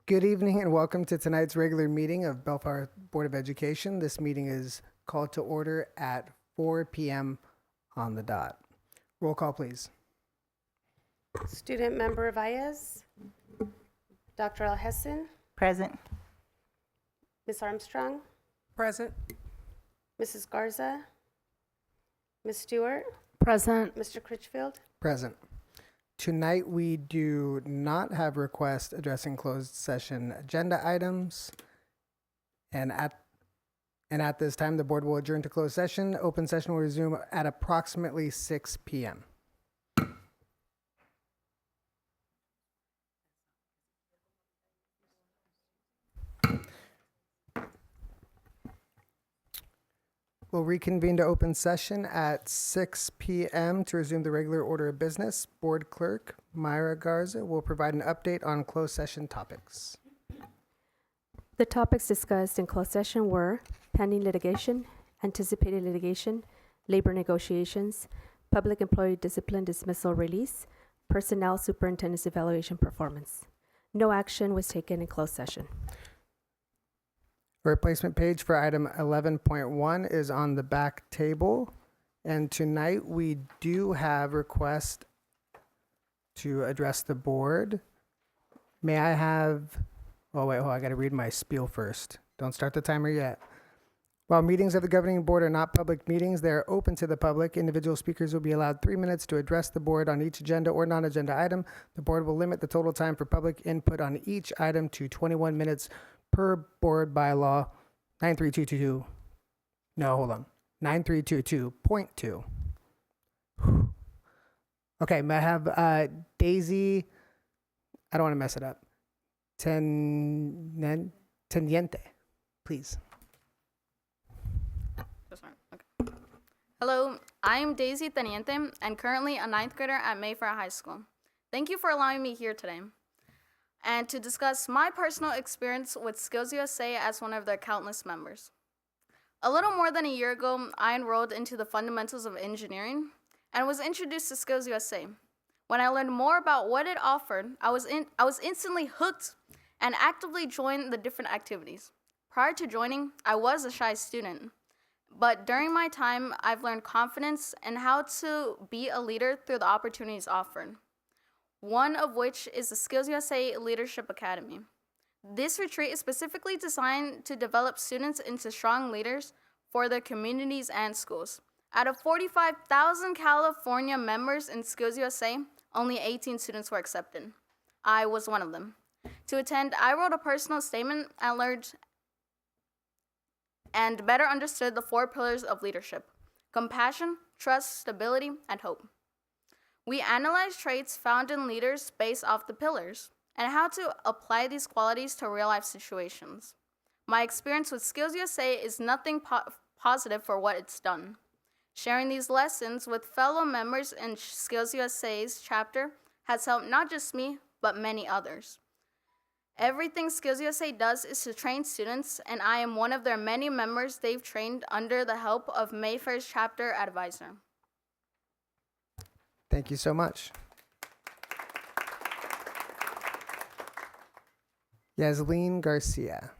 Good evening and welcome to tonight's regular meeting of Bellflower Board of Education. This meeting is called to order at 4 p.m. on the dot. Roll call, please. Student Member Valles, Dr. El Hessen, Present. Ms. Armstrong, Present. Mrs. Garza, Ms. Stewart, Present. Mr. Critchfield. Present. Tonight we do not have requests addressing closed session agenda items. And at this time, the board will adjourn to closed session. Open session will resume at approximately 6 p.m. We'll reconvene to open session at 6 p.m. to resume the regular order of business. Board Clerk Myra Garza will provide an update on closed session topics. The topics discussed in closed session were pending litigation, anticipated litigation, labor negotiations, public employee discipline dismissal release, personnel superintendent's evaluation performance. No action was taken in closed session. A replacement page for item 11.1 is on the back table. And tonight we do have requests to address the board. May I have, oh wait, I gotta read my spiel first. Don't start the timer yet. While meetings of the governing board are not public meetings, they are open to the public. Individual speakers will be allowed 3 minutes to address the board on each agenda or non-agenda item. The board will limit the total time for public input on each item to 21 minutes per board bylaw 93222. No, hold on. 9322.2. Okay, may I have Daisy, I don't want to mess it up. Teniente, please. This one, okay. Hello, I'm Daisy Teniente and currently a ninth grader at Mayfair High School. Thank you for allowing me here today and to discuss my personal experience with Skills USA as one of their countless members. A little more than a year ago, I enrolled into the fundamentals of engineering and was introduced to Skills USA. When I learned more about what it offered, I was instantly hooked and actively joined the different activities. Prior to joining, I was a shy student, but during my time, I've learned confidence and how to be a leader through the opportunities offered, one of which is the Skills USA Leadership Academy. This retreat is specifically designed to develop students into strong leaders for their communities and schools. Out of 45,000 California members in Skills USA, only 18 students were accepted. I was one of them. To attend, I wrote a personal statement and learned and better understood the 4 pillars of leadership: compassion, trust, stability, and hope. We analyzed traits found in leaders based off the pillars and how to apply these qualities to real-life situations. My experience with Skills USA is nothing positive for what it's done. Sharing these lessons with fellow members in Skills USA's chapter has helped not just me, but many others. Everything Skills USA does is to train students, and I am one of their many members they've trained under the help of Mayfair's chapter advisor. Thank you so much. Yasleen Garcia.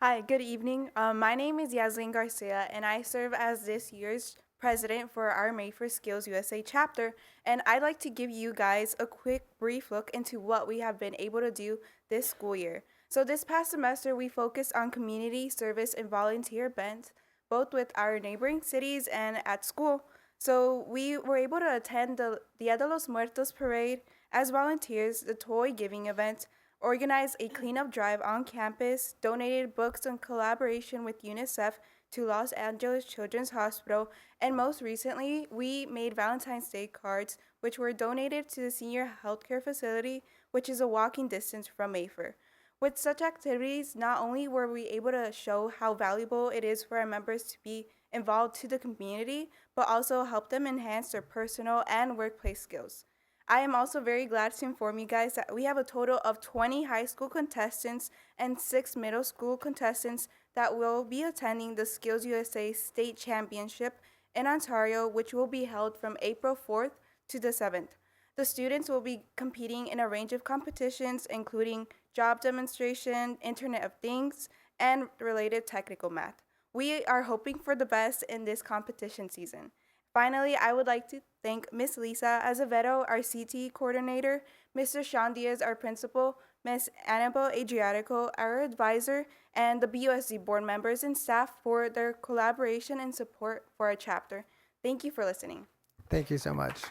Hi, good evening. My name is Yasleen Garcia, and I serve as this year's president for our Mayfair Skills USA chapter. And I'd like to give you guys a quick, brief look into what we have been able to do this school year. So this past semester, we focused on community service and volunteer events, both with our neighboring cities and at school. So we were able to attend the Dia de los Muertos parade as volunteers, the toy giving event, organized a cleanup drive on campus, donated books in collaboration with UNICEF to Los Angeles Children's Hospital, and most recently, we made Valentine's Day cards, which were donated to the senior healthcare facility, which is a walking distance from Mayfair. With such activities, not only were we able to show how valuable it is for our members to be involved to the community, but also help them enhance their personal and workplace skills. I am also very glad to inform you guys that we have a total of 20 high school contestants and 6 middle school contestants that will be attending the Skills USA State Championship in Ontario, which will be held from April 4th to the 7th. The students will be competing in a range of competitions, including job demonstration, Internet of Things, and related technical math. We are hoping for the best in this competition season. Finally, I would like to thank Ms. Lisa Azevedo, our CTE coordinator, Mr. Sean Diaz, our principal, Ms. Annabelle Adriatico, our advisor, and the BUSD board members and staff for their collaboration and support for our chapter. Thank you for listening. Thank you so much.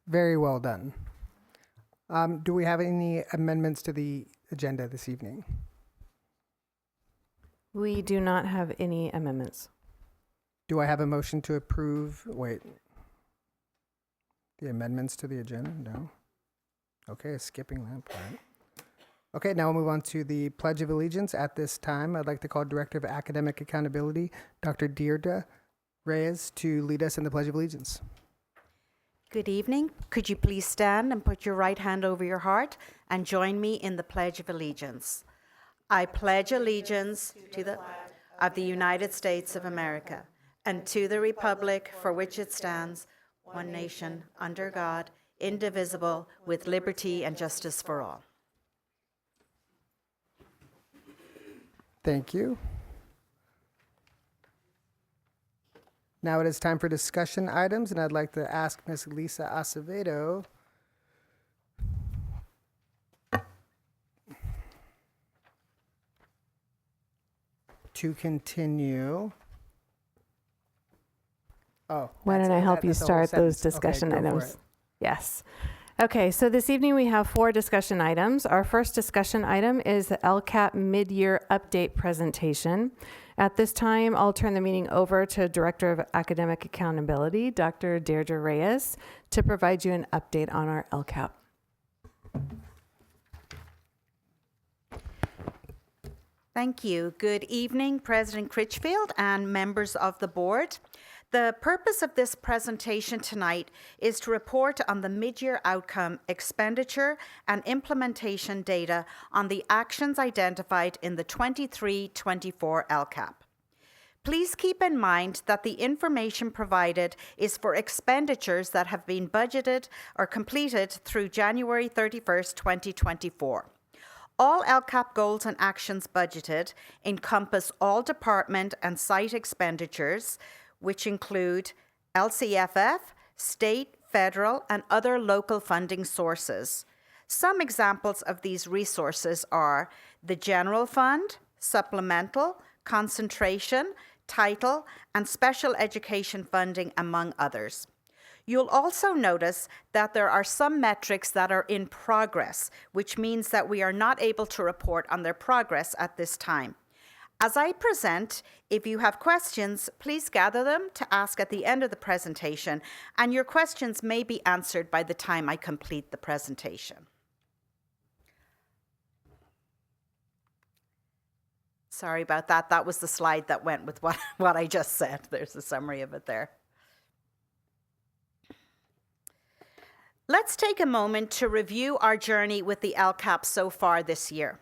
Very well done. Do we have any amendments to the agenda this evening? We do not have any amendments. Do I have a motion to approve? Wait. The amendments to the agenda? No. Okay, skipping that part. Okay, now we'll move on to the Pledge of Allegiance. At this time, I'd like to call Director of Academic Accountability, Dr. Deirdre Reyes, to lead us in the Pledge of Allegiance. Good evening. Could you please stand and put your right hand over your heart and join me in the Pledge of Allegiance? I pledge allegiance to the flag of the United States of America and to the republic for which it stands, one nation, under God, indivisible, with liberty and justice for all. Thank you. Now it is time for discussion items, and I'd like to ask Ms. Lisa Acevedo to continue. Oh, Why that's- don't I help that- you that's a whole start those sentence. Okay, discussion go for items? it. Yes. Okay, so this evening we have 4 discussion items. Our first discussion item is the LCAP mid-year update presentation. At this time, I'll turn the meeting over to Director of Academic Accountability, Dr. Deirdre Reyes, to provide you an update on our LCAP. Thank you. Good evening, President Critchfield and members of the board. The purpose of this presentation tonight is to report on the mid-year outcome, expenditure, and implementation data on the actions identified in the 23-24 LCAP. Please keep in mind that the information provided is for expenditures that have been budgeted or completed through January 31st, 2024. All LCAP goals and actions budgeted encompass all department and site expenditures, which include LCFF, state, federal, and other local funding sources. Some examples of these resources are the general fund, supplemental, concentration, title, and special education funding, among others. You'll also notice that there are some metrics that are in progress, which means that we are not able to report on their progress at this time. As I present, if you have questions, please gather them to ask at the end of the presentation, and your questions may be answered by the time I complete the presentation. Sorry about that. That was the slide that went with what I just said. There's a summary of it there. Let's take a moment to review our journey with the LCAP so far this year.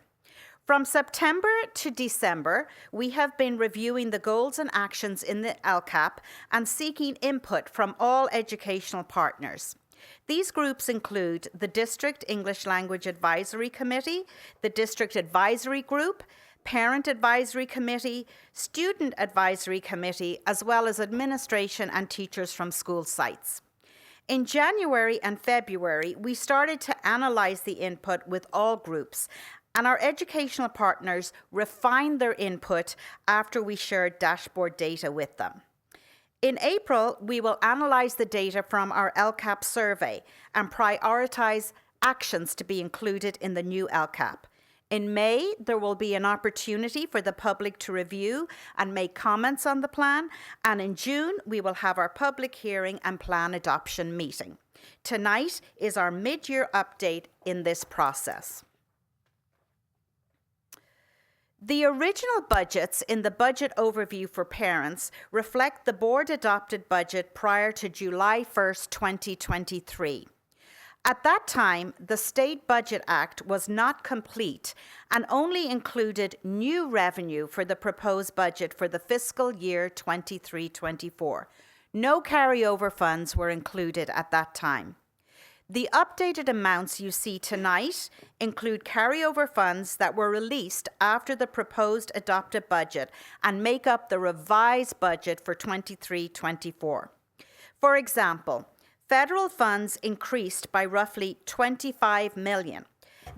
From September to December, we have been reviewing the goals and actions in the LCAP and seeking input from all educational partners. These groups include the District English Language Advisory Committee, the District Advisory Group, Parent Advisory Committee, Student Advisory Committee, as well as administration and teachers from school sites. In January and February, we started to analyze the input with all groups, and our educational partners refined their input after we shared dashboard data with them. In April, we will analyze the data from our LCAP survey and prioritize actions to be included in the new LCAP. In May, there will be an opportunity for the public to review and make comments on the plan, and in June, we will have our public hearing and plan adoption meeting. Tonight is our mid-year update in this process. The original budgets in the budget overview for parents reflect the board-adopted budget prior to July 1st, 2023. At that time, the State Budget Act was not complete and only included new revenue for the proposed budget for the fiscal year 23-24. No carryover funds were included at that time. The updated amounts you see tonight include carryover funds that were released after the proposed adopted budget and make up the revised budget for 23-24. For example, federal funds increased by roughly $25 million.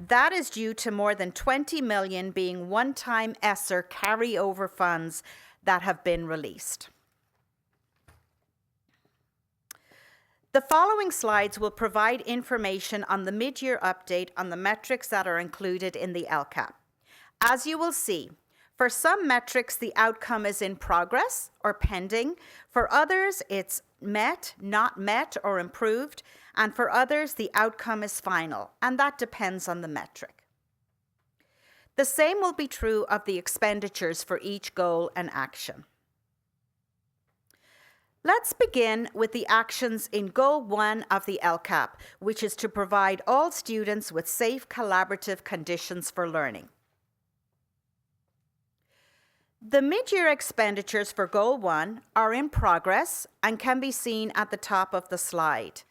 That is due to more than $20 million being one-time ESSER carryover funds that have been released. The following slides will provide information on the mid-year update on the metrics that are included in the LCAP. As you will see, for some metrics, the outcome is in progress or pending. For others, it's met, not met, or improved. And for others, the outcome is final, and that depends on the metric. The same will be true of the expenditures for each goal and action. Let's begin with the actions in Goal 1 of the LCAP, which is to provide all students with safe, collaborative conditions for learning. The mid-year expenditures for Goal 1 are in progress and can be seen at the top of the slide.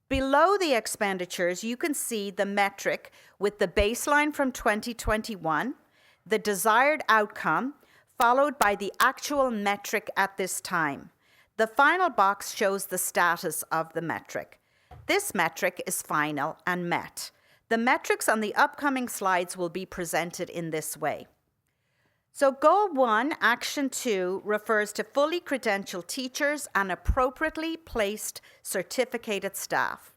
Below the expenditures, you can see the metric with the baseline from 2021, the desired outcome, followed by the actual metric at this time. The final box shows the status of the metric. This metric is final and met. The metrics on the upcoming slides will be presented in this way. So Goal 1, Action 2, refers to fully credentialed teachers and appropriately placed certificated staff.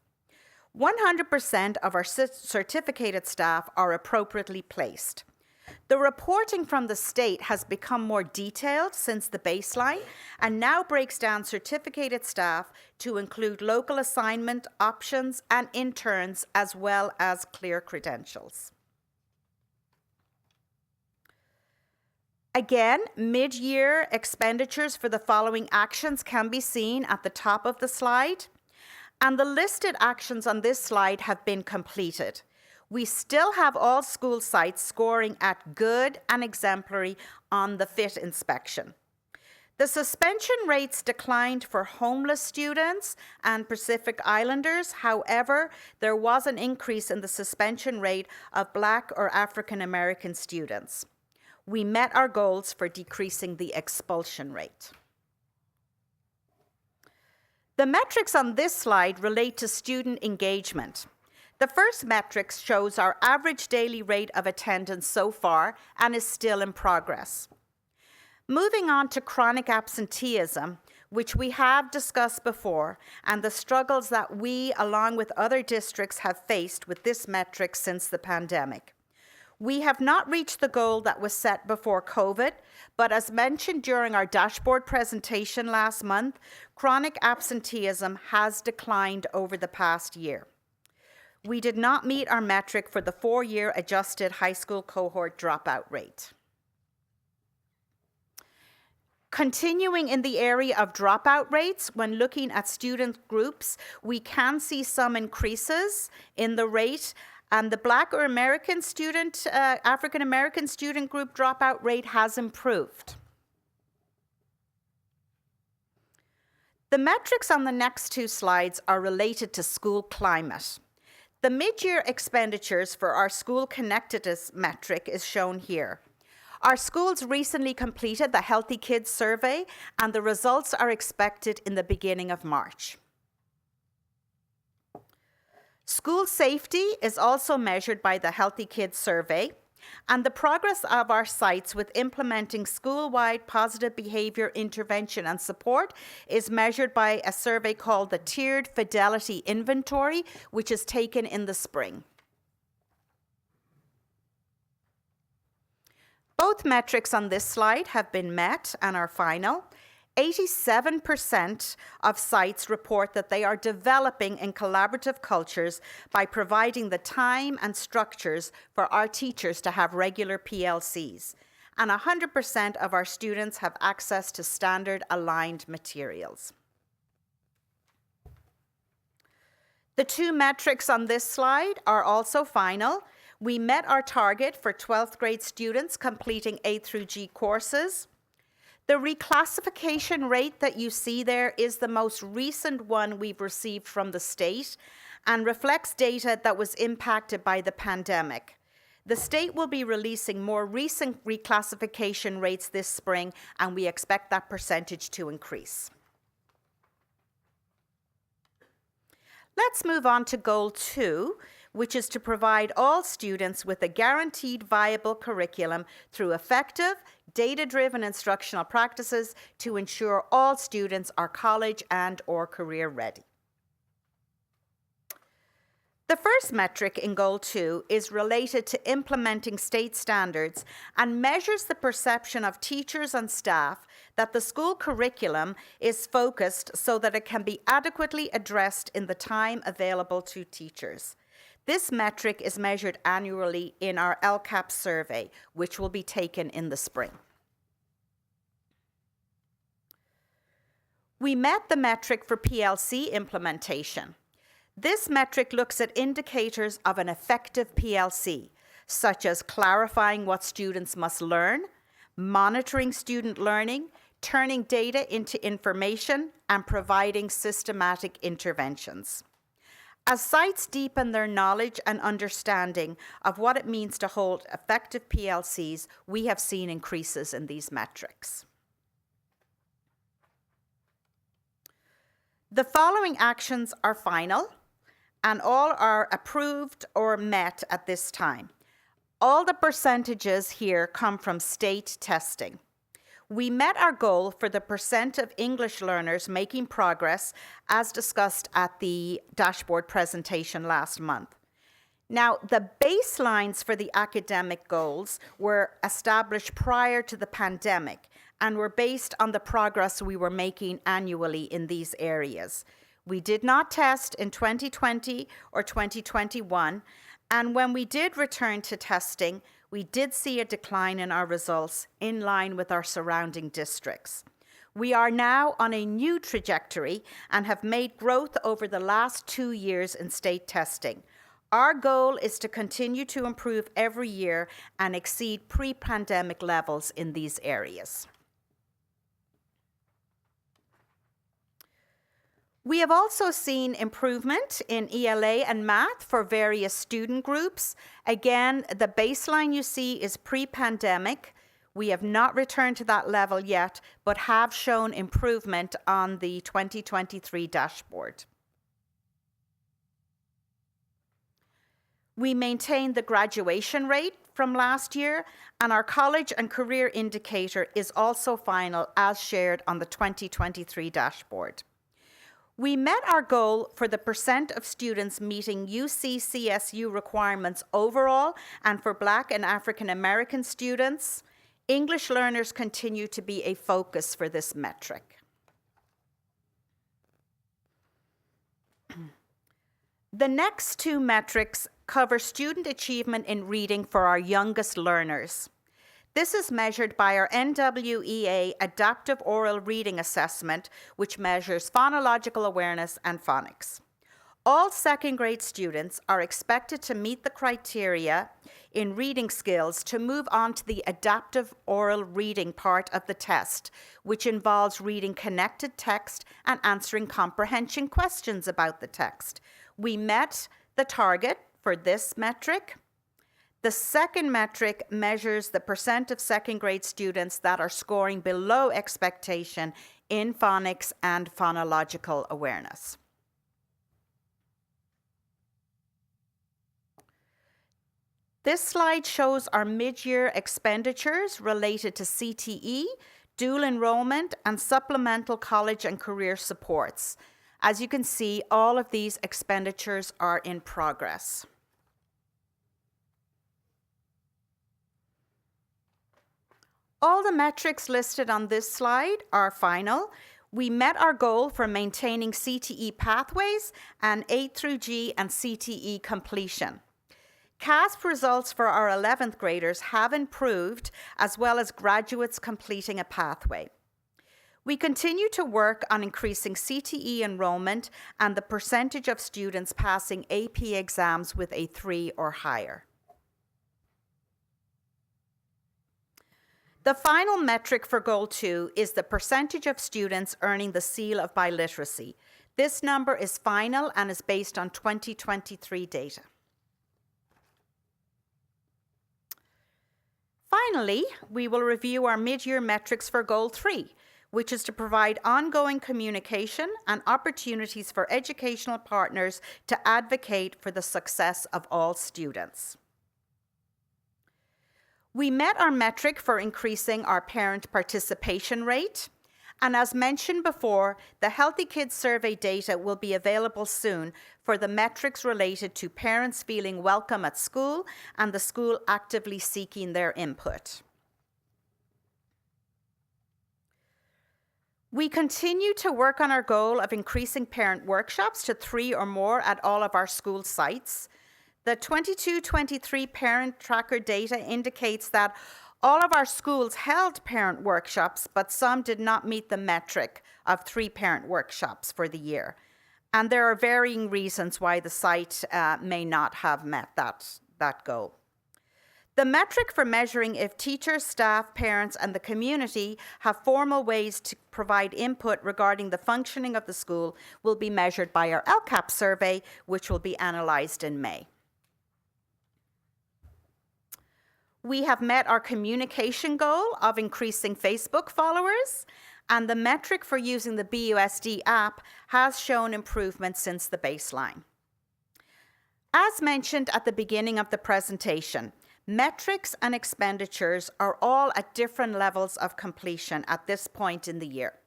100% of our certificated staff are appropriately placed. The reporting from the state has become more detailed since the baseline and now breaks down certificated staff to include local assignment options and interns as well as clear credentials. Again, mid-year expenditures for the following actions can be seen at the top of the slide, and the listed actions on this slide have been completed. We still have all school sites scoring at good and exemplary on the FIT inspection. The suspension rates declined for homeless students and Pacific Islanders. However, there was an increase in the suspension rate of Black or African American students. We met our goals for decreasing the expulsion rate. The metrics on this slide relate to student engagement. The first metric shows our average daily rate of attendance so far and is still in progress. Moving on to chronic absenteeism, which we have discussed before, and the struggles that we, along with other districts, have faced with this metric since the pandemic. We have not reached the goal that was set before COVID, but as mentioned during our dashboard presentation last month, chronic absenteeism has declined over the past year. We did not meet our metric for the 4-year adjusted high school cohort dropout rate. Continuing in the area of dropout rates, when looking at student groups, we can see some increases in the rate, and the Black or American student, African American student group dropout rate has improved. The metrics on the next two slides are related to school climate. The mid-year expenditures for our school connectedness metric is shown here. Our schools recently completed the Healthy Kids survey, and the results are expected in the beginning of March. School safety is also measured by the Healthy Kids survey, and the progress of our sites with implementing school-wide positive behavior intervention and support is measured by a survey called the Tiered Fidelity Inventory, which is taken in the spring. Both metrics on this slide have been met and are final. 87% of sites report that they are developing in collaborative cultures by providing the time and structures for our teachers to have regular PLCs. And 100% of our students have access to standard aligned materials. The two metrics on this slide are also final. We met our target for 12th grade students completing A through G courses. The reclassification rate that you see there is the most recent one we've received from the state and reflects data that was impacted by the pandemic. The state will be releasing more recent reclassification rates this spring, and we expect that percentage to increase. Let's move on to Goal 2, which is to provide all students with a guaranteed viable curriculum through effective, data-driven instructional practices to ensure all students are college and/or career ready. The first metric in Goal 2 is related to implementing state standards and measures the perception of teachers and staff that the school curriculum is focused so that it can be adequately addressed in the time available to teachers. This metric is measured annually in our LCAP survey, which will be taken in the spring. We met the metric for PLC implementation. This metric looks at indicators of an effective PLC, such as clarifying what students must learn, monitoring student learning, turning data into information, and providing systematic interventions. As sites deepen their knowledge and understanding of what it means to hold effective PLCs, we have seen increases in these metrics. The following actions are final, and all are approved or met at this time. All the percentages here come from state testing. We met our goal for the percent of English learners making progress as discussed at the dashboard presentation last month. Now, the baselines for the academic goals were established prior to the pandemic and were based on the progress we were making annually in these areas. We did not test in 2020 or 2021, and when we did return to testing, we did see a decline in our results in line with our surrounding districts. We are now on a new trajectory and have made growth over the last 2 years in state testing. Our goal is to continue to improve every year and exceed pre-pandemic levels in these areas. We have also seen improvement in ELA and math for various student groups. Again, the baseline you see is pre-pandemic. We have not returned to that level yet, but have shown improvement on the 2023 dashboard. We maintained the graduation rate from last year, and our college and career indicator is also final as shared on the 2023 dashboard. We met our goal for the percent of students meeting UC-CSU requirements overall, and for Black and African American students, English learners continue to be a focus for this metric. The next two metrics cover student achievement in reading for our youngest learners. This is measured by our NWEA Adaptive Oral Reading Assessment, which measures phonological awareness and phonics. All second grade students are expected to meet the criteria in reading skills to move on to the adaptive oral reading part of the test, which involves reading connected text and answering comprehension questions about the text. We met the target for this metric. The second metric measures the percent of second grade students that are scoring below expectation in phonics and phonological awareness. This slide shows our mid-year expenditures related to CTE, dual enrollment, and supplemental college and career supports. As you can see, all of these expenditures are in progress. All the metrics listed on this slide are final. We met our goal for maintaining CTE pathways and A through G and CTE completion. CASP results for our 11th graders have improved, as well as graduates completing a pathway. We continue to work on increasing CTE enrollment and the percentage of students passing AP exams with a 3 or higher. The final metric for Goal 2 is the percentage of students earning the seal of biliteracy. This number is final and is based on 2023 data. Finally, we will review our mid-year metrics for Goal 3, which is to provide ongoing communication and opportunities for educational partners to advocate for the success of all students. We met our metric for increasing our parent participation rate. And as mentioned before, the Healthy Kids Survey data will be available soon for the metrics related to parents feeling welcome at school and the school actively seeking their input. We continue to work on our goal of increasing parent workshops to 3 or more at all of our school sites. The 22-23 parent tracker data indicates that all of our schools held parent workshops, but some did not meet the metric of 3 parent workshops for the year. And there are varying reasons why the site may not have met that goal. The metric for measuring if teachers, staff, parents, and the community have formal ways to provide input regarding the functioning of the school will be measured by our LCAP survey, which will be analysed in May. We have met our communication goal of increasing Facebook followers, and the metric for using the BUSD app has shown improvement since the baseline. As mentioned at the beginning of the presentation, metrics and expenditures are all at different levels of completion at this point in the year.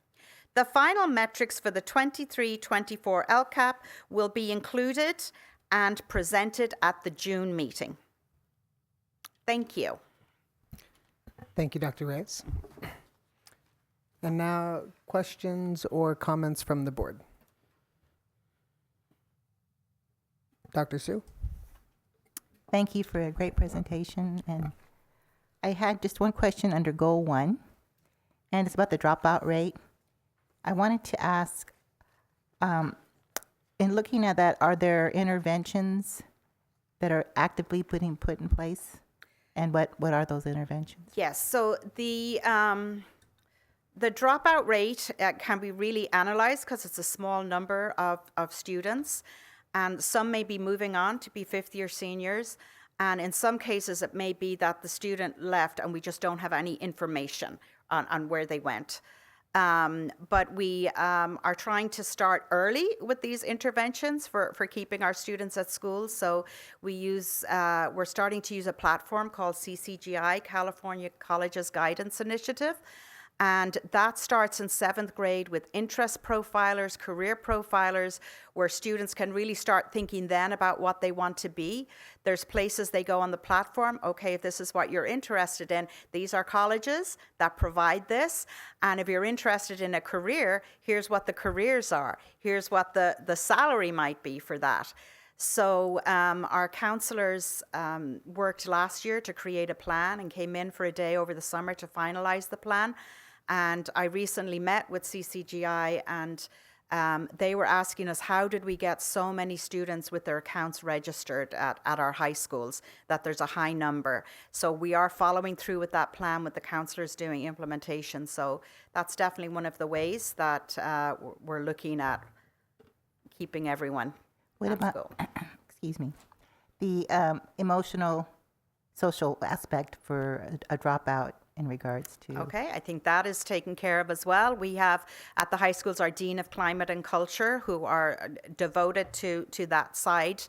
The final metrics for the 23-24 LCAP will be included and presented at the June meeting. Thank you. Thank you, Dr. Reyes. And now, questions or comments from the board? Dr. Sue? Thank you for a great presentation. And I had just one question under Goal 1, and it's about the dropout rate. I wanted to ask, in looking at that, are there interventions that are actively put in place? And what are those interventions? Yes, so the dropout rate can be really analyzed because it's a small number of students, and some may be moving on to be fifth year seniors, and in some cases it may be that the student left and we just don't have any information on where they went. But we are trying to start early with these interventions for keeping our students at school. So we're starting to use a platform called CCGI, California Colleges Guidance Initiative. And that starts in 7th grade with interest profilers, career profilers, where students can really start thinking then about what they want to be. There's places they go on the platform. Okay, if this is what you're interested in, these are colleges that provide this. And if you're interested in a career, here's what the careers are. Here's what the salary might be for that. So our counselors worked last year to create a plan and came in for a day over the summer to finalize the plan. And I recently met with CCGI, and they were asking us, how did we get so many students with their accounts registered at our high schools, that there's a high number. So we are following through with that plan with the counselors doing implementation. So that's definitely one of the ways that we're looking at keeping everyone What at about, school. excuse me, the emotional, social aspect for a dropout in regards to? Okay, I think that is taken care of as well. We have at the high schools our Dean of Climate and Culture, who are devoted to that side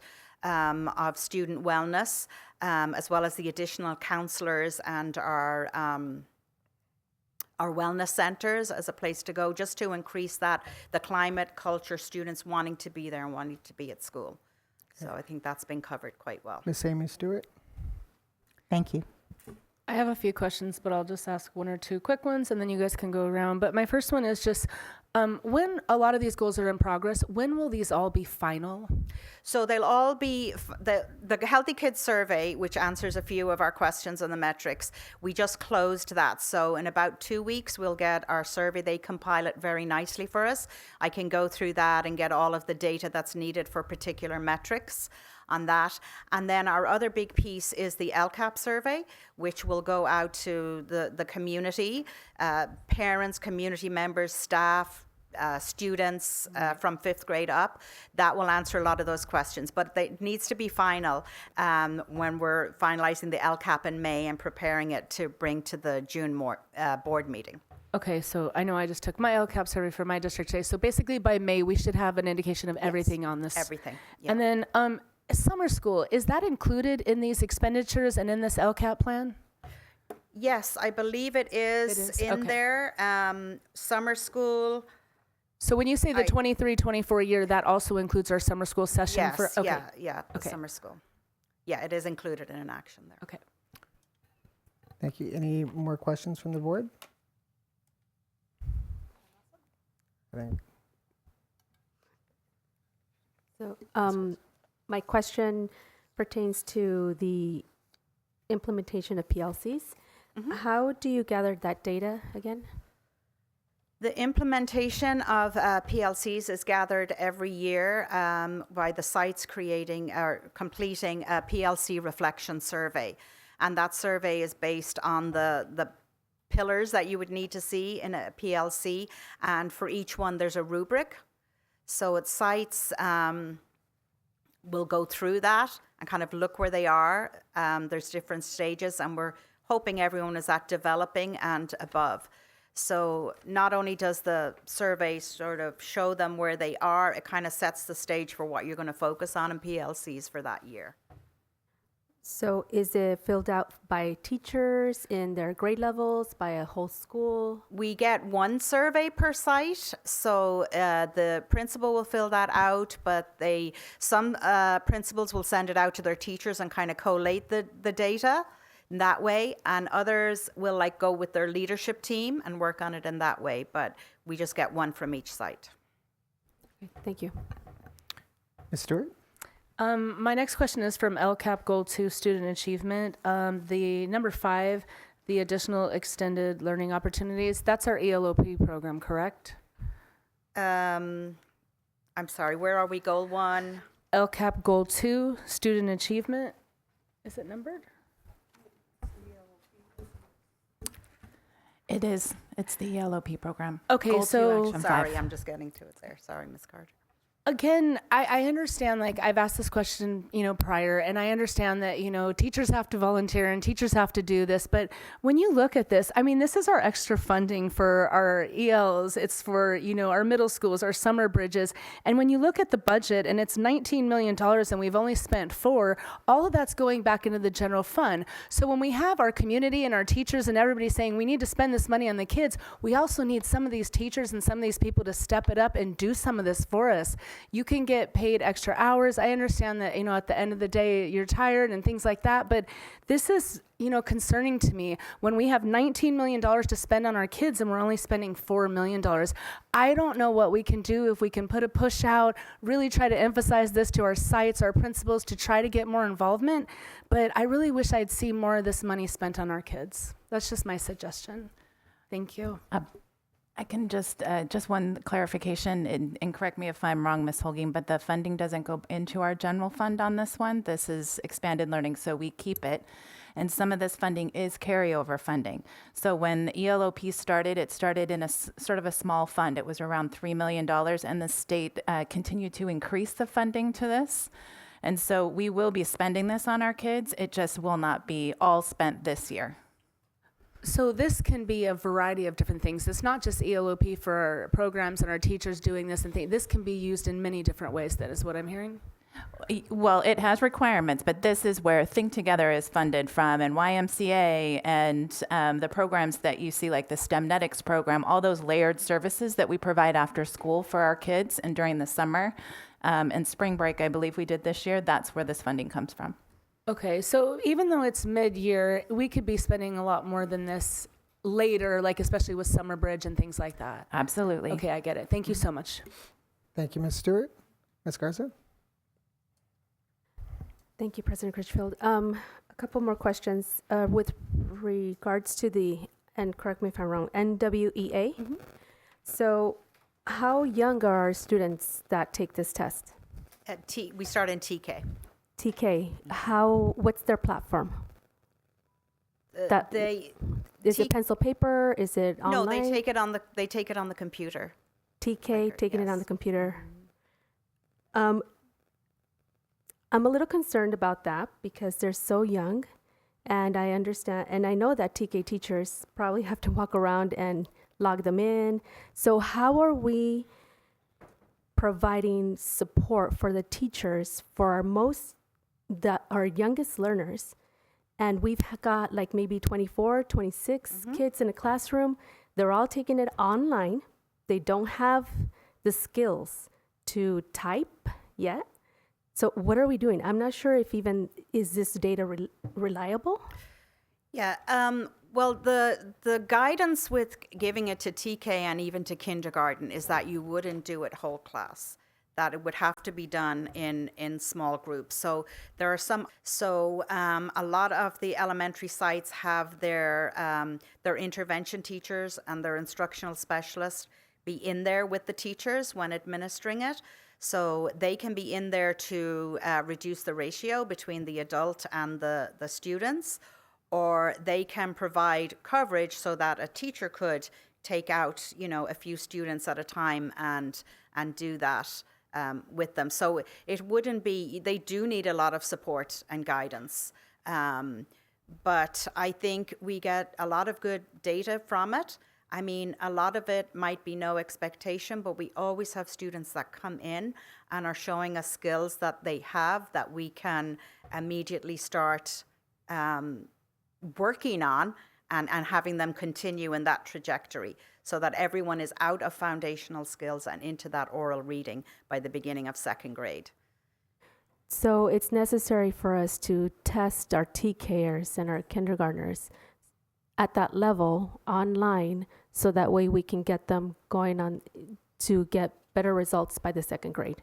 of student wellness, as well as the additional counselors and our wellness centers as a place to go, just to increase that, the climate, culture, students wanting to be there and wanting to be at school. So I think that's been covered quite well. Miss Amy Stewart? Thank you. I have a few questions, but I'll just ask one or two quick ones, and then you guys can go around. But my first one is just, when a lot of these goals are in progress, when will these all be final? So they'll all be, the Healthy Kids Survey, which answers a few of our questions on the metrics, we just closed that. So in about 2 weeks, we'll get our survey. They compile it very nicely for us. I can go through that and get all of the data that's needed for particular metrics. on that. And then our other big piece is the LCAP survey, which will go out to the community, parents, community members, staff, students from 5th grade up. That will answer a lot of those questions, but it needs to be final when we're finalizing the LCAP in May and preparing it to bring to the June board meeting. Okay, so I know I just took my LCAP survey for my district today. So basically by May, we should have an indication of everything on this. Everything. Yeah. And then summer school, is that included in these expenditures and in this LCAP plan? Yes, I believe it is in okay. there. Summer school. So when you say the 23-24 year, that also includes our summer school session? Yes, for, okay. yeah, the Okay. summer school. Yeah, it is included in an action there. Okay. Thank you. Any more questions from the board? I think So, my question pertains to the implementation of PLCs. How do you gather that data again? The implementation of PLCs is gathered every year by the sites creating or completing a PLC reflection survey. And that survey is based on the pillars that you would need to see in a PLC. And for each one, there's a rubric. So its sites will go through that and kind of look where they are. There's different stages, and we're hoping everyone is at developing and above. So not only does the survey sort of show them where they are, it kind of sets the stage for what you're going to focus on in PLCs for that year. So is it filled out by teachers in their grade levels, by a whole school? We get one survey per site, so the principal will fill that out, but some principals will send it out to their teachers and kind of collate the data in that way, and others will go with their leadership team and work on it in that way, but we just get one from each site. Okay, thank you. Ms. Stewart? My next question is from LCAP Goal 2 Student Achievement. The number 5, the additional extended learning opportunities, that's our ELOP program, correct? I'm sorry, where are we? Goal 1? LCAP Goal 2 Student Achievement. Is it numbered? It is. It's the ELOP program. Okay, Goal 2, so Action Sorry, 5. I'm just getting to it there. Sorry, Ms. Carter. again, I understand, I've asked this question, prior, and I understand that, teachers have to volunteer and teachers have to do this. But when you look at this, this is our extra funding for our ELs. It's for, our middle schools, our summer bridges. And when you look at the budget and it's $19 million and we've only spent $4 million, all of that's going back into the general fund. So when we have our community and our teachers and everybody saying we need to spend this money on the kids, we also need some of these teachers and some of these people to step it up and do some of this for us. You can get paid extra hours. I understand that, at the end of the day, you're tired and things like that, but this is, concerning to me when we have $19 million to spend on our kids and we're only spending $4 million. I don't know what we can do if we can put a push out, really try to emphasize this to our sites, our principals, to try to get more involvement, but I really wish I'd see more of this money spent on our kids. That's just my suggestion. Thank you. I can just one clarification, and correct me if I'm wrong, Ms. Holguin, but the funding doesn't go into our general fund on this one. This is expanded learning, so we keep it. And some of this funding is carryover funding. So when the ELOP started, it started in a sort of a small fund. It was around $3 million, and the state continued to increase the funding to this. And so we will be spending this on our kids. It just will not be all spent this year. So this can be a variety of different things. It's not just ELOP for our programs and our teachers doing this and things. This can be used in many different ways. That is what I'm hearing. Well, it has requirements, but this is where Think Together is funded from, and YMCA, and the programs that you see, like the STEMnetics program, all those layered services that we provide after school for our kids and during the summer and spring break, I believe we did this year. That's where this funding comes from. Okay, so even though it's mid-year, we could be spending a lot more than this later, especially with Summer Bridge and things like that. Absolutely. Okay, I get it. Thank you so much. Thank you, Ms. Stewart. Ms. Garza? Thank you, President Critchfield. A couple more questions with regards to and correct me if I'm wrong, NWEA. Mm-hmm. So how young are our students that take this test? We start in TK. TK, what's their platform? That- They Is T- it pencil paper? Is it online? no, they take it on the computer. TK, Record, taking it on yes. the computer. I'm a little concerned about that because they're so young, and I understand, and I know that TK teachers probably have to walk around and log them in. So how are we providing support for the teachers for our youngest learners? And we've got like maybe 24, 26 kids in a classroom. They're all taking it online. They don't have the skills to type yet. So what are we doing? I'm not sure if even, is this data reliable? Yeah. Well, the guidance with giving it to TK and even to kindergarten is that you wouldn't do it whole class. That it would have to be done in small groups. So there are some. So a lot of the elementary sites have their intervention teachers and their instructional specialists be in there with the teachers when administering it. So they can be in there to reduce the ratio between the adult and the students, or they can provide coverage so that a teacher could take out, a few students at a time and do that with them. So it wouldn't be, they do need a lot of support and guidance. But I think we get a lot of good data from it. I mean, a lot of it might be no expectation, but we always have students that come in and are showing us skills that they have that we can immediately start working on and having them continue in that trajectory so that everyone is out of foundational skills and into that oral reading by the beginning of second grade. So it's necessary for us to test our TKers and our kindergartners at that level online so that way we can get them going on to get better results by the second grade.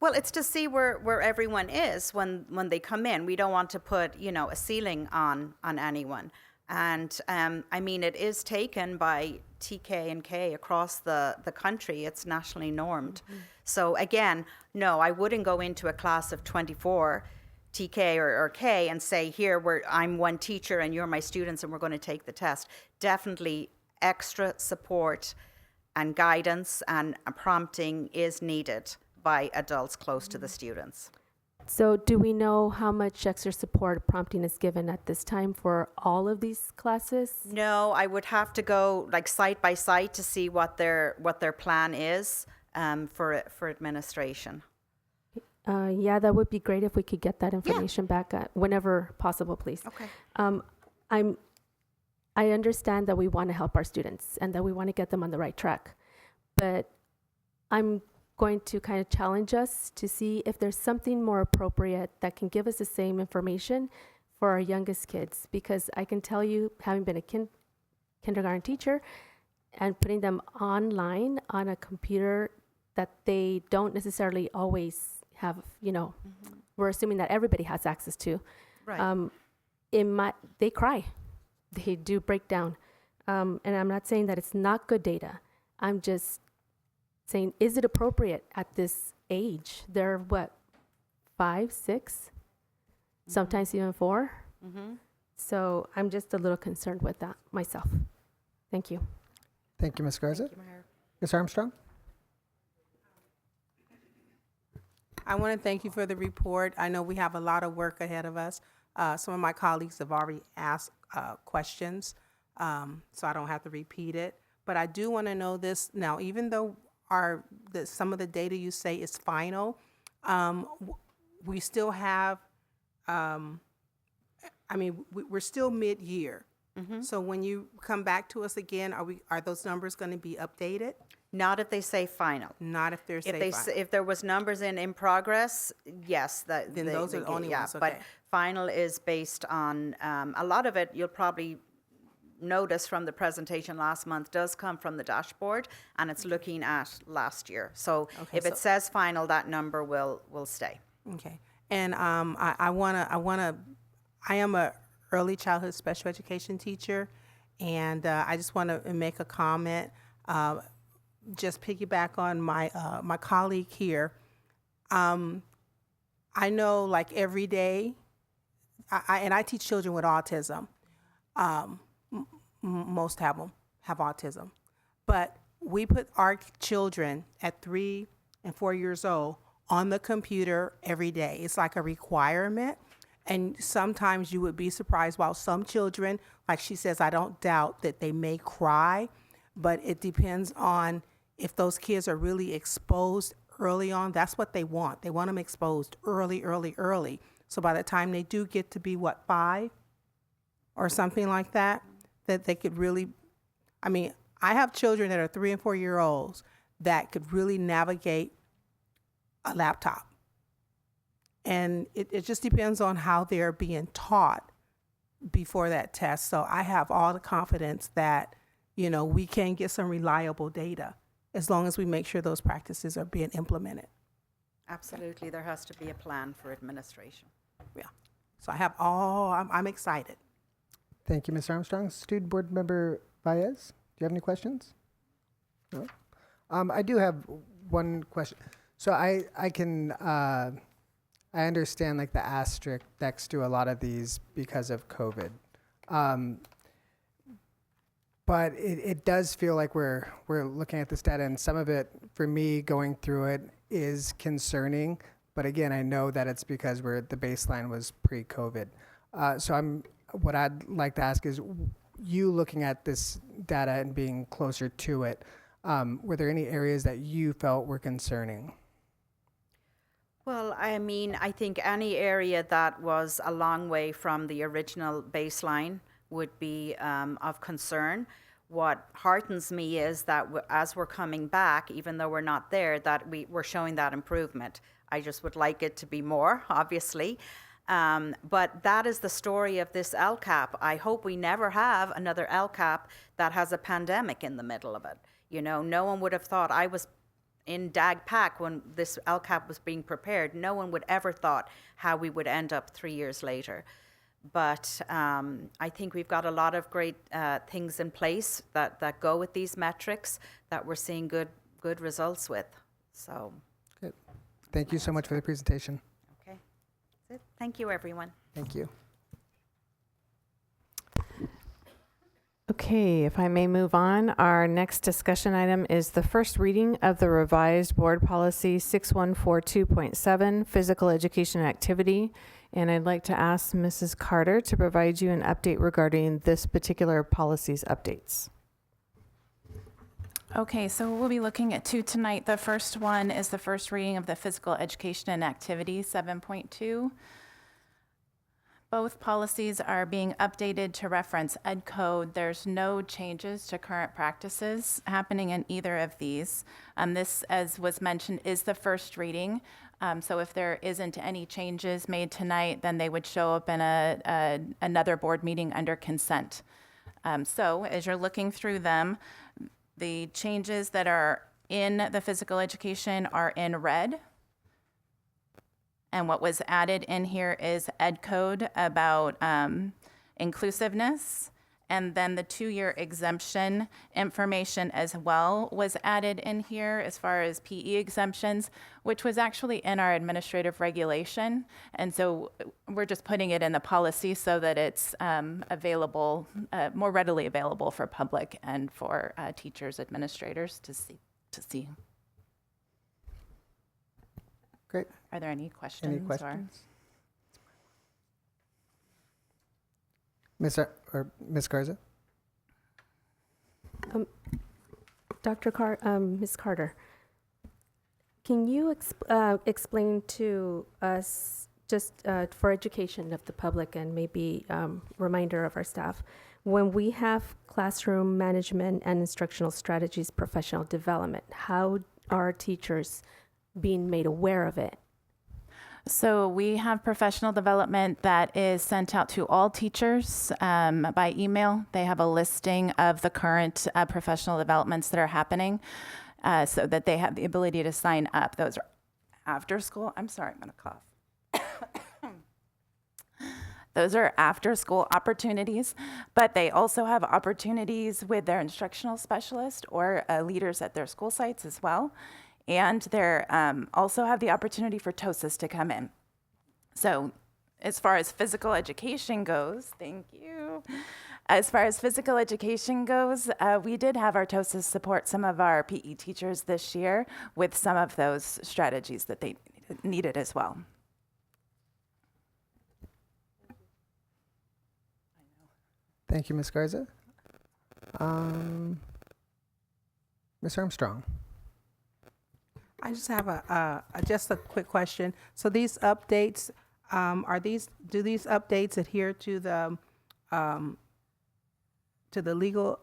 Well, it's to see where everyone is when they come in. We don't want to put, a ceiling on anyone. And I mean, it is taken by TK and K across the country. It's nationally normed. So again, no, I wouldn't go into a class of 24 TK or K and say, here, I'm one teacher and you're my students and we're going to take the test. Definitely extra support and guidance and prompting is needed by adults close to the students. So do we know how much extra support prompting is given at this time for all of these classes? No, I would have to go like site by site to see what their plan is for administration. Yeah, that would be great if we could get that information back whenever possible, please. Okay. I understand that we want to help our students and that we want to get them on the right track, but I'm going to kind of challenge us to see if there's something more appropriate that can give us the same information for our youngest kids, because I can tell you, having been a kindergarten teacher and putting them online on a computer that they don't necessarily always have, we're assuming that everybody has access to. Right. They cry. They do break down. And I'm not saying that it's not good data. I'm just saying, is it appropriate at this age? They're what, 5, 6, sometimes even 4? So I'm just a little concerned with that myself. Thank you. Thank you, Ms. Garza. Ms. Armstrong? I want to thank you for the report. I know we have a lot of work ahead of us. Some of my colleagues have already asked questions, so I don't have to repeat it. But I do want to know this now, even though some of the data you say is final, we still have, we're still mid-year. So when you come back to us again, are those numbers going to be updated? Not if they say final. Not if they're final. If there was numbers in progress, yes. Then those are the only ones, okay. But final is based on, a lot of it you'll probably notice from the presentation last month does come from the dashboard, and it's looking at last year. So if it says final, that number will stay. Okay. And I am a early childhood special education teacher, and I just want to make a comment. Just piggyback on my my colleague here. I know like every day, and I teach children with autism. Most have them have autism, but we put our children at 3 and 4 years old on the computer every day. It's like a requirement. And sometimes you would be surprised, while some children, like she says, I don't doubt that they may cry, but it depends on if those kids are really exposed early on. That's what they want. They want them exposed early. So by the time they do get to be, 5 or something like that, that they could really, I mean, I have children that are 3 and 4 year olds that could really navigate a laptop. And it just depends on how they're being taught before that test. So I have all the confidence that, we can get some reliable data as long as we make sure those practices are being implemented. Absolutely, there has to be a plan for administration. Yeah. So I'm excited. Thank you, Ms. Armstrong. Student Board Member Baez, do you have any questions? No? I do have one question. So I understand like the asterisk next to a lot of these because of COVID. But it does feel like we're looking at this data, and some of it, for me, going through it is concerning. But again, I know that it's because the baseline was pre-COVID. So what I'd like to ask is, you looking at this data and being closer to it, were there any areas that you felt were concerning? Well, I mean, I think any area that was a long way from the original baseline would be of concern. What heartens me is that as we're coming back, even though we're not there, that we're showing that improvement. I just would like it to be more, obviously. But that is the story of this LCAP. I hope we never have another LCAP that has a pandemic in the middle of it. No one would have thought. I was in DAGPAC when this LCAP was being prepared. No one would ever thought how we would end up 3 years later. But I think we've got a lot of great things in place that go with these metrics that we're seeing good results with. So, good. Thank you so much for the presentation. Okay, that's it. Thank you, everyone. Thank you. Okay, if I may move on, our next discussion item is the first reading of the revised Board Policy 6142.7, Physical Education Activity. And I'd like to ask Mrs. Carter to provide you an update regarding this particular policy's updates. Okay, so we'll be looking at 2 tonight. The first one is the first reading of the Physical Education and Activity 7.2. Both policies are being updated to reference Ed Code. There's no changes to current practices happening in either of these. This, as was mentioned, is the first reading. So if there isn't any changes made tonight, then they would show up in another board meeting under consent. So as you're looking through them, the changes that are in the physical education are in red. And what was added in here is Ed Code about inclusiveness. And then the 2-year exemption information as well was added in here as far as PE exemptions, which was actually in our administrative regulation. And so we're just putting it in the policy so that it's available, more readily available for public and for teachers, administrators to see. Great. Are there any questions? Any questions? Ms. Garza? Ms. Carter, can you explain to us, just for education of the public and maybe reminder of our staff, when we have classroom management and instructional strategies professional development, how are teachers being made aware of it? So we have professional development that is sent out to all teachers by email. They have a listing of the current professional developments that are happening so that they have the ability to sign up. Those are after school. I'm sorry, I'm going to cough. Those are after school opportunities, but they also have opportunities with their instructional specialist or leaders at their school sites as well. And they also have the opportunity for TOSAs to come in. So, as far as physical education goes, thank you. As far as physical education goes, we did have Artosis support some of our PE teachers this year with some of those strategies that they needed as well. Thank you, Ms. Garza. Ms. Armstrong. I just have just a quick question. So these updates, do these updates adhere to the legal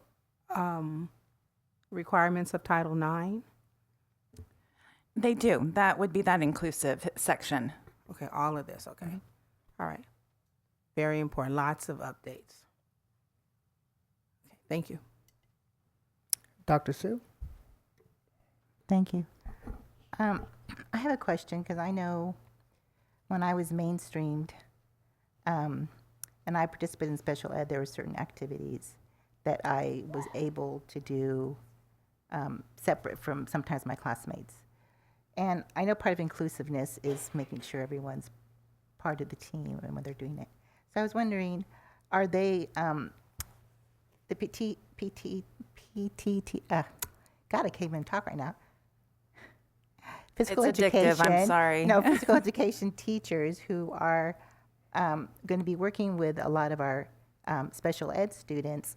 requirements of Title IX? They do. That would be that inclusive section. Okay, all of this, okay. All right. Very important, lots of updates. Okay, thank you. Dr. Sue? Thank you. I have a question because I know when I was mainstreamed and I participated in special ed, there were certain activities that I was able to do separate from sometimes my classmates. And I know part of inclusiveness is making sure everyone's part of the team and when they're doing it. So I was wondering, are they the PTT? God, I can't even talk right now. Physical It's education. addictive, I'm sorry. No, physical education teachers who are going to be working with a lot of our special ed students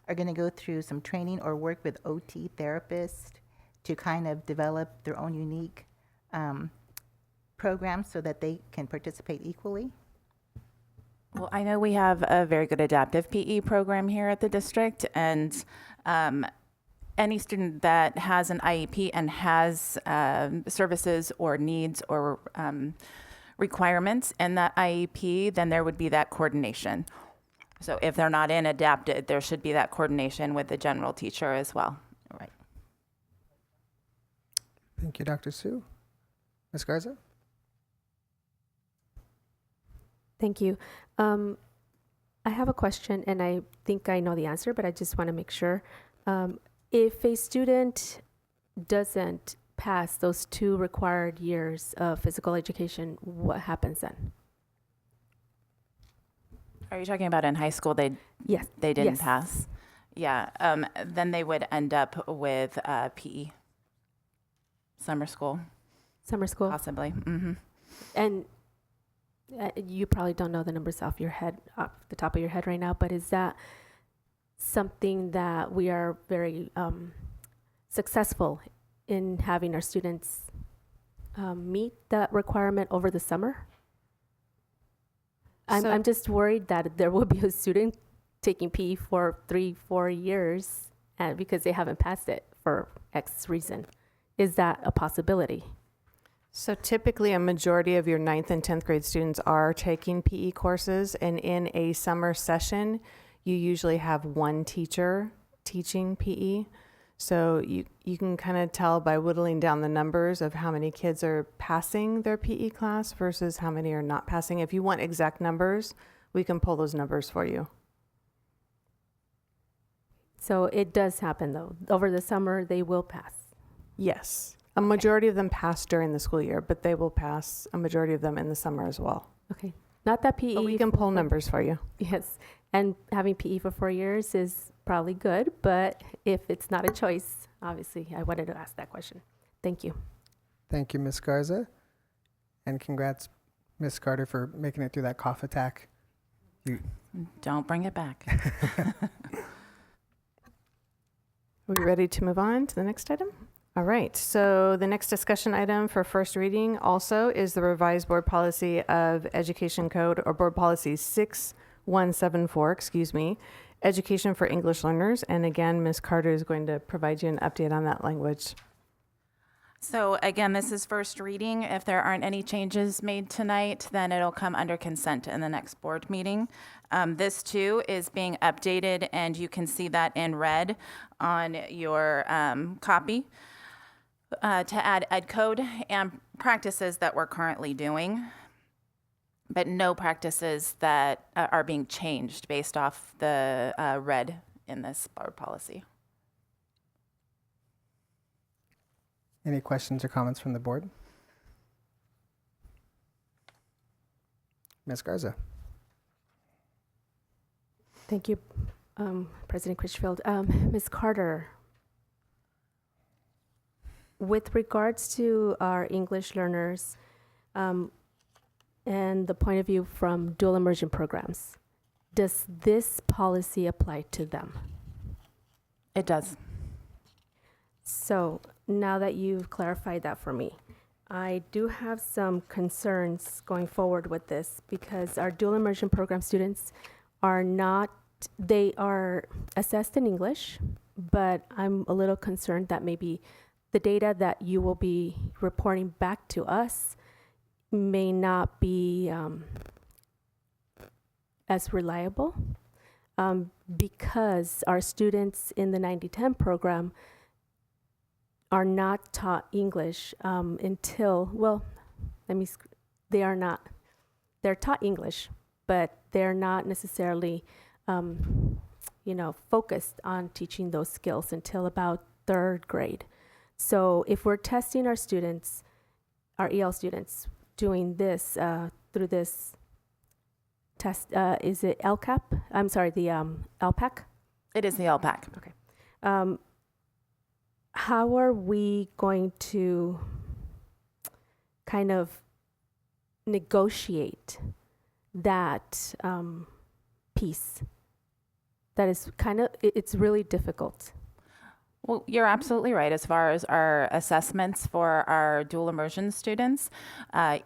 are going to go through some training or work with OT therapists to kind of develop their own unique programs so that they can participate equally. Well, I know we have a very good adaptive PE program here at the district, and any student that has an IEP and has services or needs or requirements in that IEP, then there would be that coordination. So if they're not in adapted, there should be that coordination with the general teacher as well. All right. Thank you, Dr. Sue. Ms. Garza? Thank you. I have a question, and I think I know the answer, but I just want to make sure. If a student doesn't pass those 2 required years of physical education, what happens then? Are you talking about in high school Yes. they didn't Yes. pass? Yeah, then they would end up with PE. Summer school, Summer school. possibly. Mm-hmm. And you probably don't know the numbers off the top of your head right now, but is that something that we are very successful in having our students meet that requirement over the summer? I'm just worried that there will be a student taking PE for 3-4 years because they haven't passed it for X reason. Is that a possibility? So typically a majority of your 9th and 10th grade students are taking PE courses, and in a summer session, you usually have one teacher teaching PE. So you can kind of tell by whittling down the numbers of how many kids are passing their PE class versus how many are not passing. If you want exact numbers, we can pull those numbers for you. So it does happen though. Over the summer, they will pass. Yes. A majority of them pass during the school year, but they will pass a majority of them in the summer as well. Okay. Not that PE. But we can pull numbers for you. Yes. And having PE for 4 years is probably good, but if it's not a choice, obviously, I wanted to ask that question. Thank you. Thank you, Ms. Garza. And congrats, Ms. Carter, for making it through that cough attack. Don't bring it back. Are we ready to move on to the next item? All right, so the next discussion item for first reading also is the revised board policy of education code, or board policy 6174, education for English learners. And again, Ms. Carter is going to provide you an update on that language. So again, this is first reading. If there aren't any changes made tonight, then it'll come under consent in the next board meeting. This too is being updated, and you can see that in red on your copy. To add ed code and practices that we're currently doing, but no practices that are being changed based off the red in this board policy. Any questions or comments from the board? Ms. Garza. Thank you, President Critchfield. Ms. Carter, with regards to our English learners and the point of view from dual immersion programs, does this policy apply to them? It does. So now that you've clarified that for me, I do have some concerns going forward with this because our dual immersion program students they are assessed in English, but I'm a little concerned that maybe the data that you will be reporting back to us may not be as reliable because our students in the 90-10 program are not taught English they're taught English, but they're not necessarily, focused on teaching those skills until about 3rd grade. So if we're testing our students, our EL students, doing this through this test, is it LCAP? I'm sorry, the LPAC? It is the LPAC. Okay. How are we going to kind of negotiate that piece? That is it's really difficult. Well, you're absolutely right. As far as our assessments for our dual immersion students,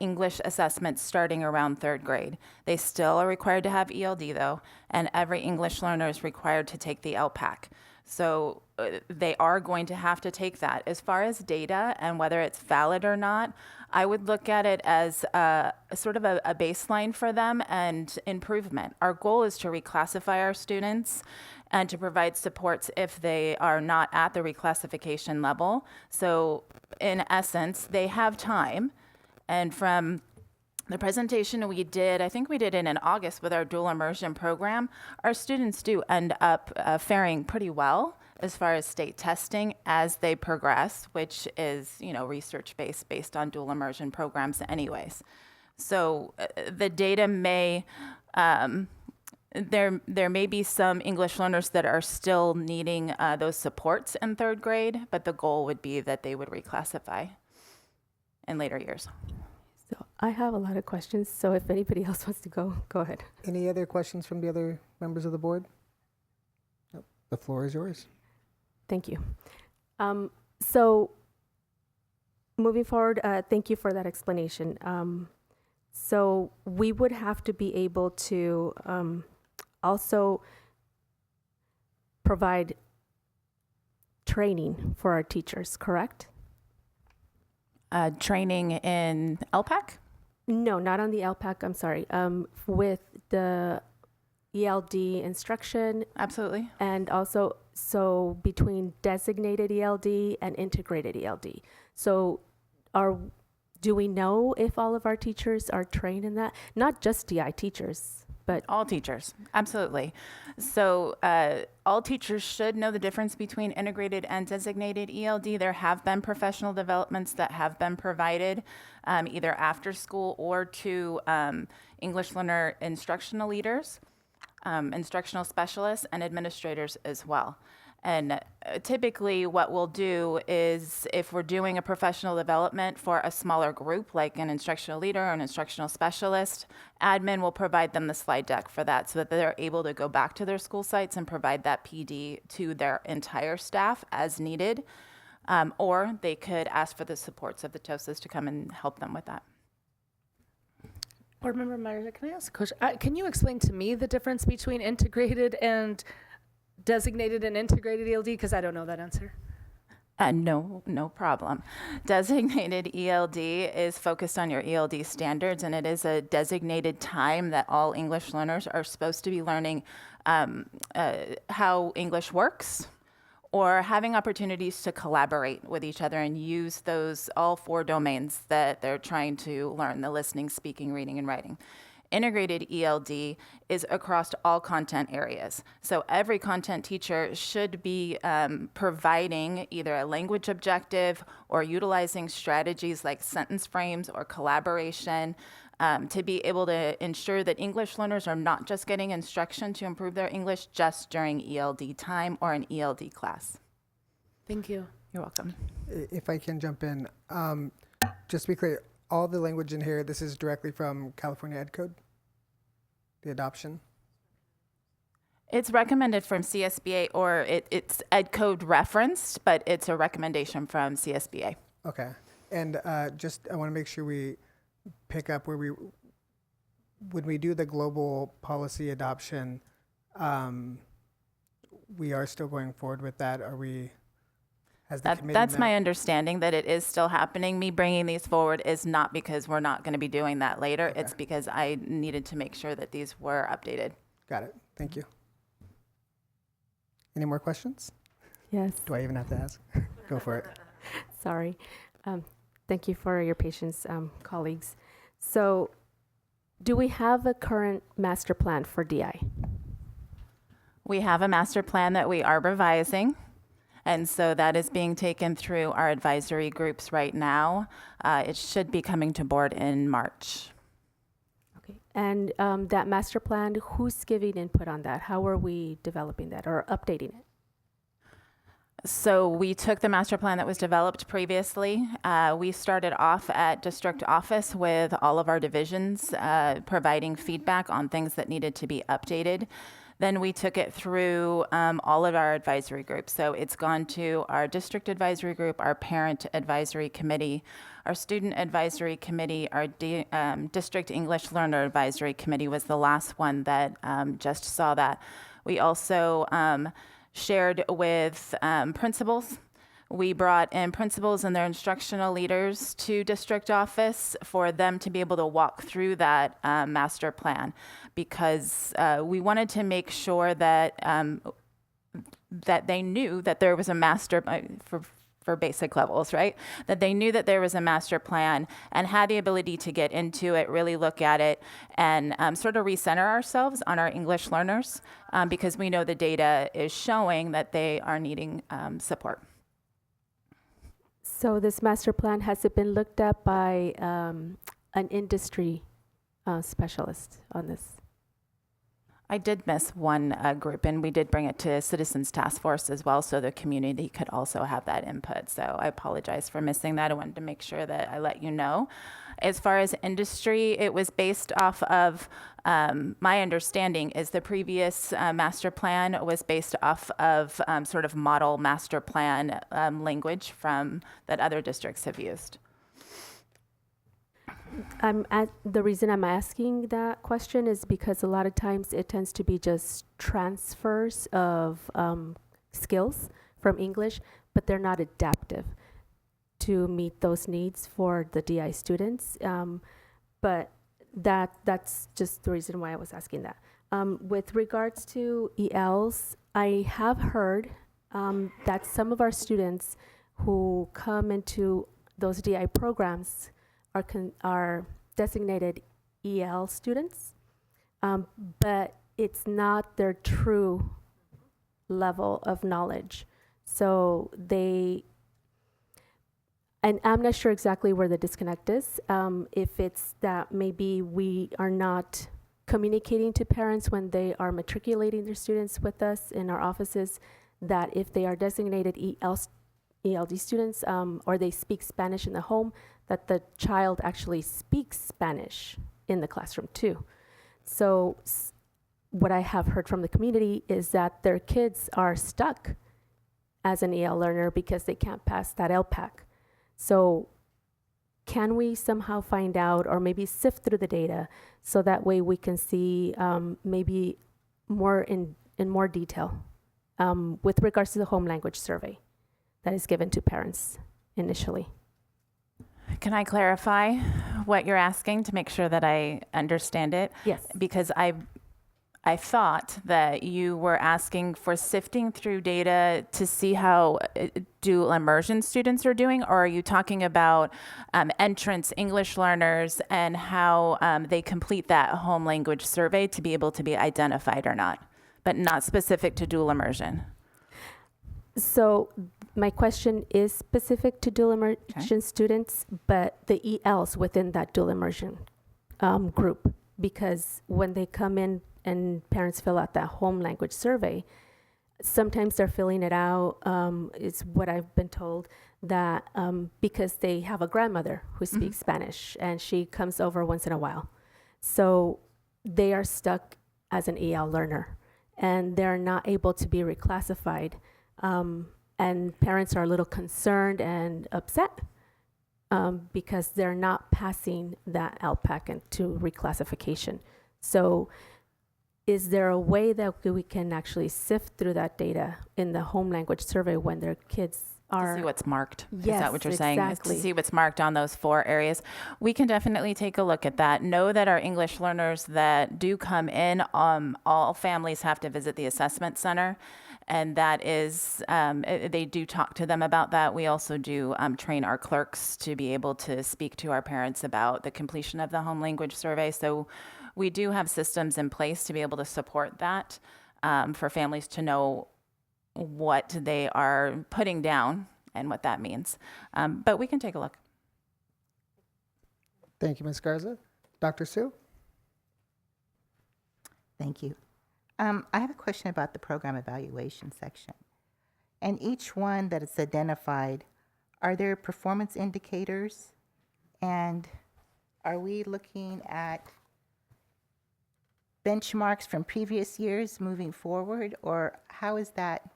English assessments starting around 3rd grade. They still are required to have ELD though, and every English learner is required to take the LPAC. So they are going to have to take that. As far as data and whether it's valid or not, I would look at it as sort of a baseline for them and improvement. Our goal is to reclassify our students and to provide supports if they are not at the reclassification level. So in essence, they have time. And from the presentation we did, I think we did it in August with our dual immersion program, our students do end up faring pretty well as far as state testing as they progress, which is, research-based based on dual immersion programs anyways. So the data may, there may be some English learners that are still needing those supports in 3rd grade, but the goal would be that they would reclassify in later years. So I have a lot of questions, so if anybody else wants to go ahead. Any other questions from the other members of the board? Nope. The floor is yours. Thank you. So moving forward, thank you for that explanation. So we would have to be able to also provide training for our teachers, correct? Training in LPAC? No, not on the LPAC, I'm sorry. With the ELD instruction. Absolutely. And also, so between designated ELD and integrated ELD. So do we know if all of our teachers are trained in that? Not just DI teachers, but all teachers, absolutely. So all teachers should know the difference between integrated and designated ELD. There have been professional developments that have been provided either after school or to English learner instructional leaders, instructional specialists, and administrators as well. And typically what we'll do is if we're doing a professional development for a smaller group, like an instructional leader or an instructional specialist, admin will provide them the slide deck for that so that they're able to go back to their school sites and provide that PD to their entire staff as needed. Or they could ask for the supports of the TOSAs to come and help them with that. Board Member Myers, can I ask a question? Can you explain to me the difference between integrated and designated and integrated ELD? Because I don't know that answer. No problem. Designated ELD is focused on your ELD standards, and it is a designated time that all English learners are supposed to be learning how English works, or having opportunities to collaborate with each other and use those all 4 domains that they're trying to learn: the listening, speaking, reading, and writing. Integrated ELD is across all content areas. So every content teacher should be providing either a language objective or utilizing strategies like sentence frames or collaboration to be able to ensure that English learners are not just getting instruction to improve their English just during ELD time or an ELD class. Thank you. You're welcome. If I can jump in, just to be clear, all the language in here, this is directly from California Ed Code, the adoption. It's recommended from CSBA, or it's Ed Code referenced, but it's a recommendation from CSBA. Okay. And I want to make sure we pick up where when we do the global policy adoption, we are still going forward with that. Are we, has the committee That's met? my understanding, that it is still happening. Me bringing these forward is not because we're not going to be doing that later. Okay. It's because I needed to make sure that these were updated. Got it. Thank you. Any more questions? Yes. Do I even have to ask? Go for it. Sorry. Thank you for your patience, colleagues. So, do we have a current master plan for DI? We have a master plan that we are revising, and so that is being taken through our advisory groups right now. It should be coming to board in March. Okay. And that master plan, who's giving input on that? How are we developing that or updating it? So we took the master plan that was developed previously. We started off at district office with all of our divisions providing feedback on things that needed to be updated. Then we took it through all of our advisory groups. So it's gone to our district advisory group, our parent advisory committee, our student advisory committee, our district English learner advisory committee was the last one that just saw that. We also shared with principals. We brought in principals and their instructional leaders to district office for them to be able to walk through that master plan, because we wanted to make sure that that they knew that there was a master for basic levels, right? That they knew that there was a master plan and had the ability to get into it, really look at it, and sort of recenter ourselves on our English learners, because we know the data is showing that they are needing support. So this master plan, has it been looked at by an industry specialist on this? I did miss one group, and we did bring it to Citizens Task Force as well, so the community could also have that input. So I apologize for missing that. I wanted to make sure that I let you know. As far as industry, it was based off of, my understanding is the previous master plan was based off of sort of model master plan language from that other districts have used. The reason I'm asking that question is because a lot of times it tends to be just transfers of skills from English, but they're not adaptive to meet those needs for the DI students. But that's just the reason why I was asking that. With regards to ELs, I have heard that some of our students who come into those DI programs are designated EL students, but it's not their true level of knowledge. So and I'm not sure exactly where the disconnect is. If it's that maybe we are not communicating to parents when they are matriculating their students with us in our offices, that if they are designated ELD students or they speak Spanish in the home, that the child actually speaks Spanish in the classroom too. So what I have heard from the community is that their kids are stuck as an EL learner because they can't pass that LPAC. So can we somehow find out or maybe sift through the data so that way we can see maybe more in more detail with regards to the home language survey that is given to parents initially? Can I clarify what you're asking to make sure that I understand it? Yes. Because I thought that you were asking for sifting through data to see how dual immersion students are doing, or are you talking about entrance English learners and how they complete that home language survey to be able to be identified or not, but not specific to dual immersion? So my question is specific to dual immersion students, but the ELs within that dual immersion group, because when they come in and parents fill out that home language survey, sometimes they're filling it out, is what I've been told, that because they have a grandmother who speaks Spanish and she comes over once in a while. So they are stuck as an EL learner and they're not able to be reclassified. And parents are a little concerned and upset because they're not passing that LPAC into reclassification. So is there a way that we can actually sift through that data in the home language survey when their kids are... To see what's marked. Yes, Is that what you're saying? exactly. To see what's marked on those 4 areas. We can definitely take a look at that. Know that our English learners that do come in, all families have to visit the assessment center. And that is, they do talk to them about that. We also do train our clerks to be able to speak to our parents about the completion of the home language survey. So we do have systems in place to be able to support that for families to know what they are putting down and what that means. But we can take a look. Thank you, Ms. Garza. Dr. Sue? Thank you. I have a question about the program evaluation section. And each one that is identified, are there performance indicators? And are we looking at benchmarks from previous years moving forward? Or how is that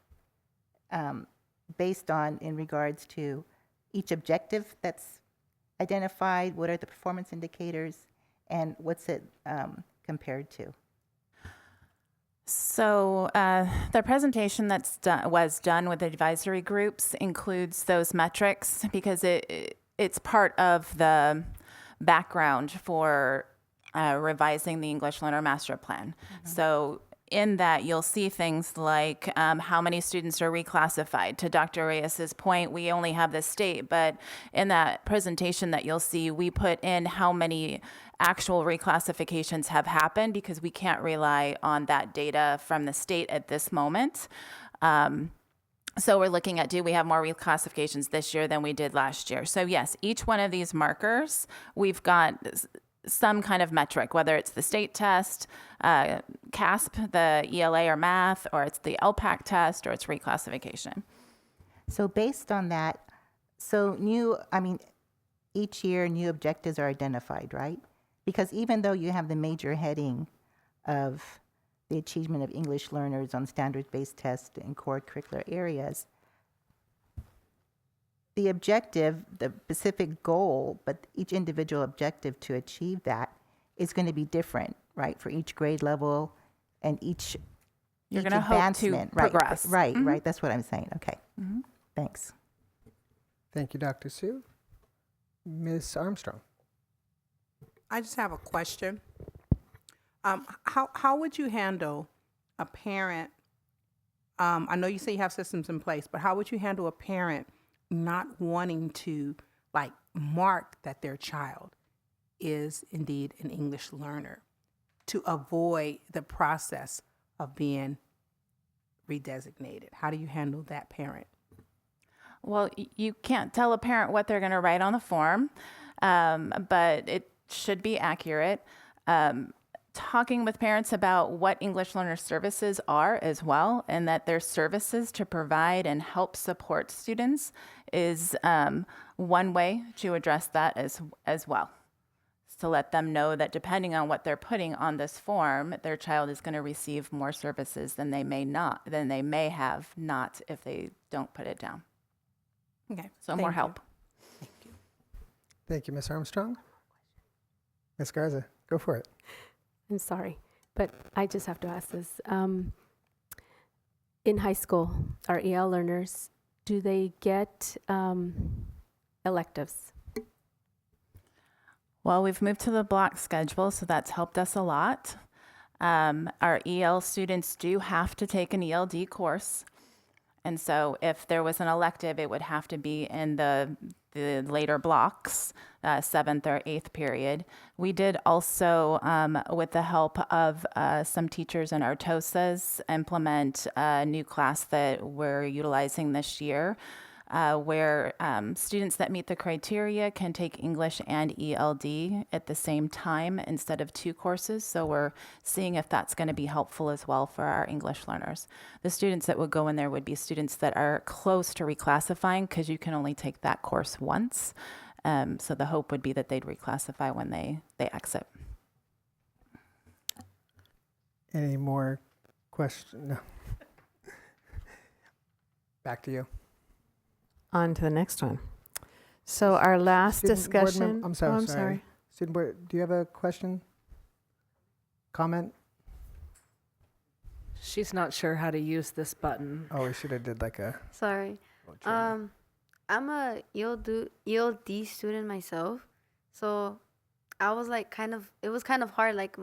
based on in regards to each objective that's identified? What are the performance indicators? And what's it compared to? So the presentation that's was done with advisory groups includes those metrics because it's part of the background for revising the English Learner Master Plan. So in that, you'll see things like how many students are reclassified. To Dr. Reyes's point, we only have the state, but in that presentation that you'll see, we put in how many actual reclassifications have happened because we can't rely on that data from the state at this moment. So we're looking at, do we have more reclassifications this year than we did last year? So yes, each one of these markers, we've got some kind of metric, whether it's the state test, CASP, the ELA or math, or it's the LPAC test, or it's reclassification. So based on that, each year new objectives are identified, right? Because even though you have the major heading of the achievement of English learners on standards-based tests in core curricular areas, the objective, the specific goal, but each individual objective to achieve that is going to be different, right? For each grade level and each You're going to hope to progress. Right. That's what I'm saying. Okay. Thanks. Thank you, Dr. Sue. Ms. Armstrong? I just have a question. How would you handle a parent? I know you say you have systems in place, but how would you handle a parent not wanting to mark that their child is indeed an English learner to avoid the process of being redesignated? How do you handle that parent? Well, you can't tell a parent what they're going to write on the form, but it should be accurate. Talking with parents about what English learner services are as well, and that their services to provide and help support students is one way to address that as well. To let them know that depending on what they're putting on this form, their child is going to receive more services than they may have not if they don't put it down. Okay. So more help. Thank you. Thank you, Ms. Armstrong. Ms. Garza, go for it. I'm sorry, but I just have to ask this. In high school, our EL learners, do they get electives? Well, we've moved to the block schedule, so that's helped us a lot. Our EL students do have to take an ELD course. And so if there was an elective, it would have to be in the later blocks, 7th or 8th period. We did also, with the help of some teachers in our TOSAs, implement a new class that we're utilizing this year where students that meet the criteria can take English and ELD at the same time instead of 2 courses. So we're seeing if that's going to be helpful as well for our English learners. The students that would go in there would be students that are close to reclassifying because you can only take that course once. So the hope would be that they'd reclassify when they exit. Any more questions? No. Back to you. On to the next one. So our last Student board discussion. I'm sorry. Oh, I'm sorry. sorry. Student board, do you have a question? Comment? She's not sure how to use this button. Oh, we should have did like a. Sorry. I'm a ELD student myself, so I was like it was kind of hard. Like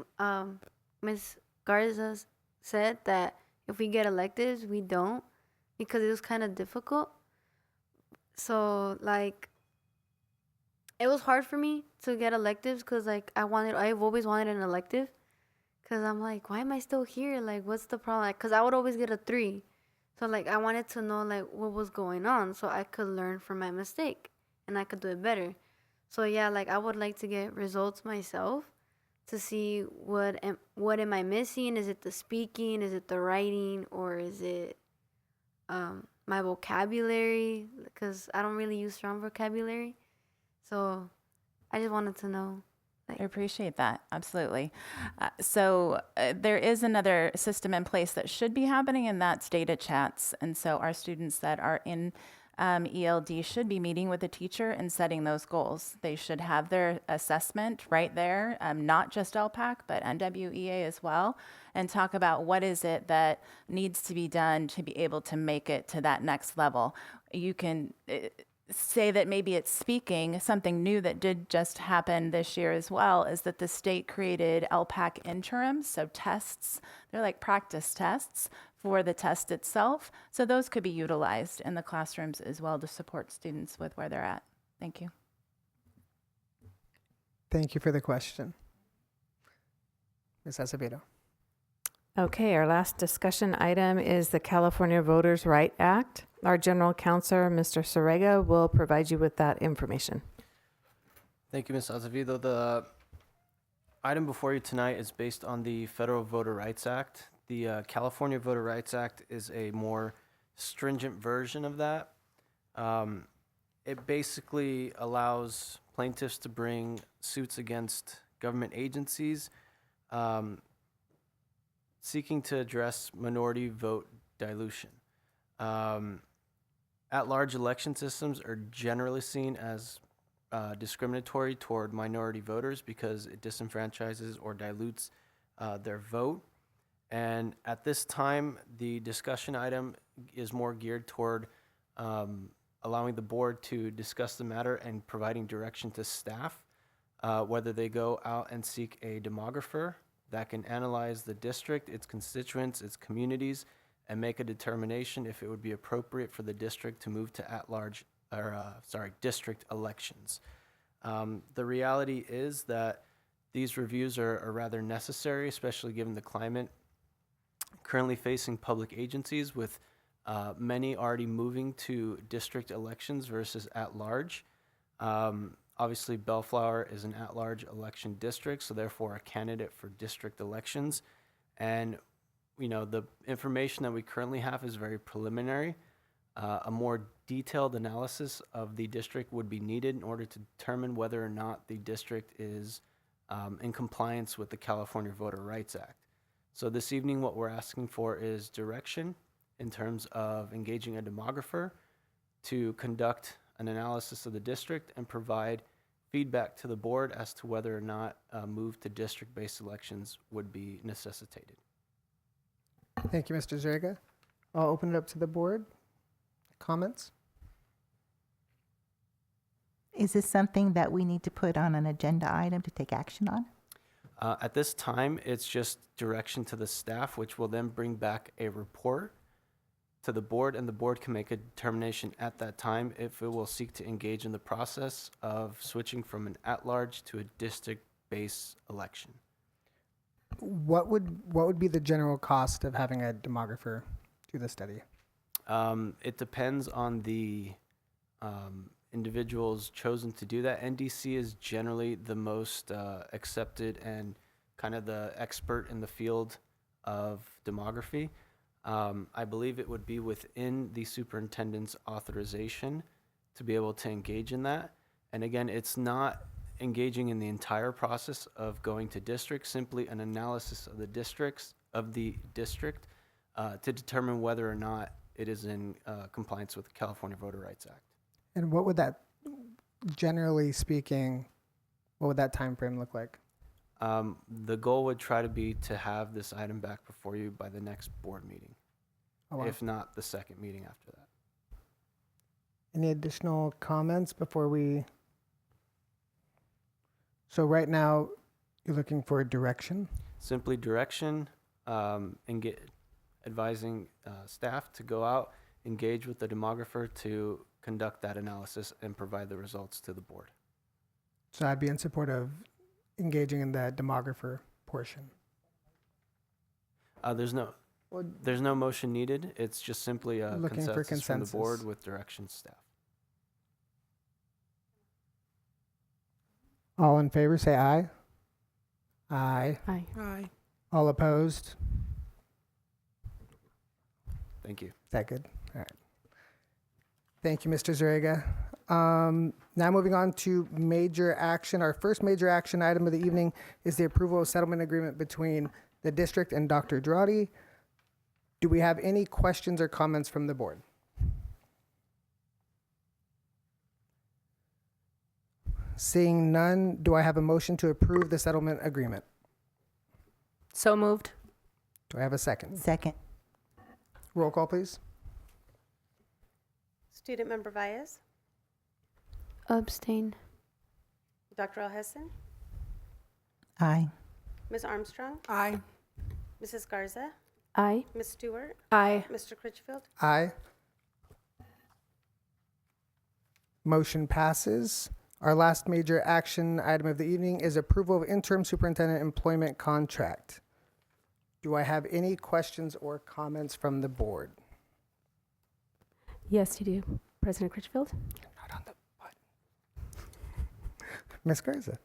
Miss Garza said that if we get electives, we don't, because it was kind of difficult. So like it was hard for me to get electives because like I've always wanted an elective, because I'm like, why am I still here? Like, what's the problem? Because I would always get a 3. So, like, I wanted to know, like, what was going on so I could learn from my mistake and I could do it better. So, yeah, like, I would like to get results myself to see what am I missing? Is it the speaking? Is it the writing? Or is it my vocabulary? Because I don't really use strong vocabulary. So, I just wanted to know. I appreciate that. Absolutely. So there is another system in place that should be happening, and that's data chats. And so our students that are in ELD should be meeting with the teacher and setting those goals. They should have their assessment right there, not just LPAC, but NWEA as well, and talk about what is it that needs to be done to be able to make it to that next level. You can say that maybe it's speaking. Something new that did just happen this year as well is that the state created LPAC interims, so tests. They're like practice tests for the test itself. So those could be utilized in the classrooms as well to support students with where they're at. Thank you. Thank you for the question. Ms. Acevedo. Okay, our last discussion item is the California Voters' Right Act. Our general counselor, Mr. Sorega, will provide you with that information. Thank you, Ms. Azevedo. The item before you tonight is based on the Federal Voter Rights Act. The California Voter Rights Act is a more stringent version of that. It basically allows plaintiffs to bring suits against government agencies seeking to address minority vote dilution. At-large election systems are generally seen as discriminatory toward minority voters because it disenfranchises or dilutes their vote. And at this time, the discussion item is more geared toward allowing the board to discuss the matter and providing direction to staff, whether they go out and seek a demographer that can analyze the district, its constituents, its communities, and make a determination if it would be appropriate for the district to move to district elections. The reality is that these reviews are rather necessary, especially given the climate currently facing public agencies, with many already moving to district elections versus at-large. Obviously, Bellflower is an at-large election district, so therefore a candidate for district elections. And the information that we currently have is very preliminary. A more detailed analysis of the district would be needed in order to determine whether or not the district is in compliance with the California Voter Rights Act. So this evening, what we're asking for is direction in terms of engaging a demographer to conduct an analysis of the district and provide feedback to the board as to whether or not a move to district-based elections would be necessitated. Thank you, Mr. Zerga. I'll open it up to the board. Comments? Is this something that we need to put on an agenda item to take action on? At this time, it's just direction to the staff, which will then bring back a report to the board, and the board can make a determination at that time if it will seek to engage in the process of switching from an at-large to a district-based election. What would be the general cost of having a demographer do the study? It depends on the individuals chosen to do that. NDC is generally the most accepted and kind of the expert in the field of demography. I believe it would be within the superintendent's authorization to be able to engage in that. And again, it's not engaging in the entire process of going to districts, simply an analysis of the district to determine whether or not it is in compliance with the California Voter Rights Act. And what would that, generally speaking, what would that time frame look like? The goal would try to be to have this item back before you by the next board meeting, Oh, wow. if not the second meeting after that. Any additional comments before we? So right now, you're looking for direction. Simply direction, and advising staff to go out, engage with the demographer to conduct that analysis and provide the results to the board. So I'd be in support of engaging in the demographer portion. There's no motion needed. It's just simply a Looking for consensus from the board consensus. with direction staff. All in favor, say aye. Aye. Aye. Aye. All opposed? Thank you. Is that good? All right. Thank you, Mr. Zurega. Now moving on to major action. Our first major action item of the evening is the approval of settlement agreement between the district and Dr. Girardi. Do we have any questions or comments from the board? Seeing none, do I have a motion to approve the settlement agreement? So moved. Do I have a second? Second. Roll call, please. Student Member Baez, Abstain. Dr. Alhesson, Aye. Ms. Armstrong, Aye. Mrs. Garza, Aye. Ms. Stewart, Aye. Mr. Critchfield. Aye. Motion passes. Our last major action item of the evening is approval of interim superintendent employment contract. Do I have any questions or comments from the board? Yes, you do. President Critchfield? Not on the button. Ms. Garza.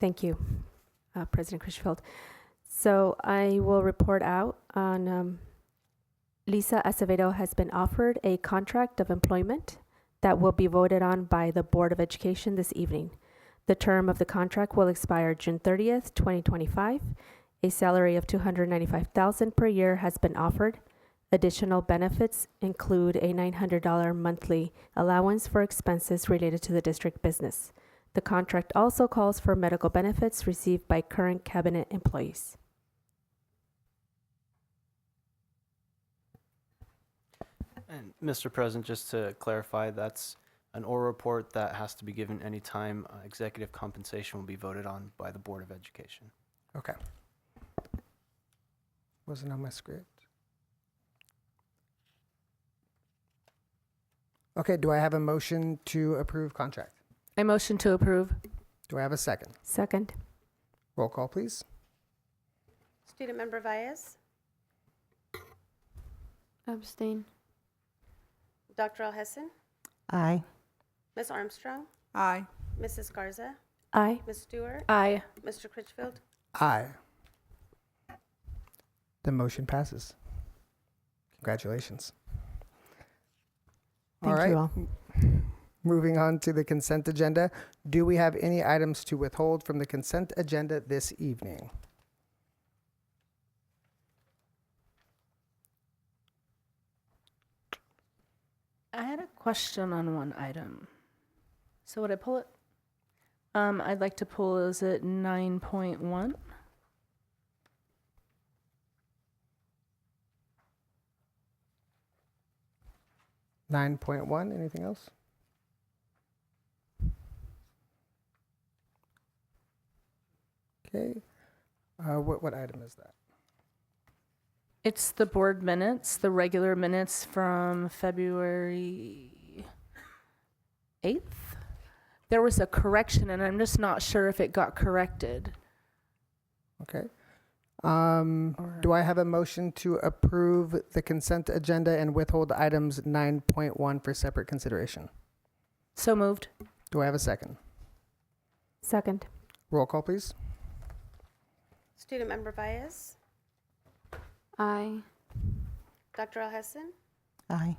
Thank you, President Critchfield. So I will report out on Lisa Acevedo has been offered a contract of employment that will be voted on by the Board of Education this evening. The term of the contract will expire June 30th, 2025. A salary of $295,000 per year has been offered. Additional benefits include a $900 monthly allowance for expenses related to the district business. The contract also calls for medical benefits received by current cabinet employees. And Mr. President, just to clarify, that's an oral report that has to be given anytime executive compensation will be voted on by the Board of Education. Okay. Wasn't on my script. Okay, do I have a motion to approve contract? I motion to approve. Do I have a second? Second. Roll call, please. Student Member Baez, Abstain. Dr. Alhesson, Aye. Ms. Armstrong, Aye. Mrs. Garza, Aye. Ms. Stewart, Aye. Mr. Critchfield. Aye. The motion passes. Congratulations. Thank you all. Moving on to the consent agenda. Do we have any items to withhold from the consent agenda this evening? I had a question on one item. So would I pull it? I'd like to pull, is it 9.1? Nine 9.1, anything else? Okay. What item is that? It's the board minutes, the regular minutes from February 8th. There was a correction, and I'm just not sure if it got corrected. Okay. Do I have a motion to approve the consent agenda and withhold items 9.1 for separate consideration? So moved. Do I have a second? Second. Roll call, please. Student Member Baez, Aye. Dr. Alhesson, Aye.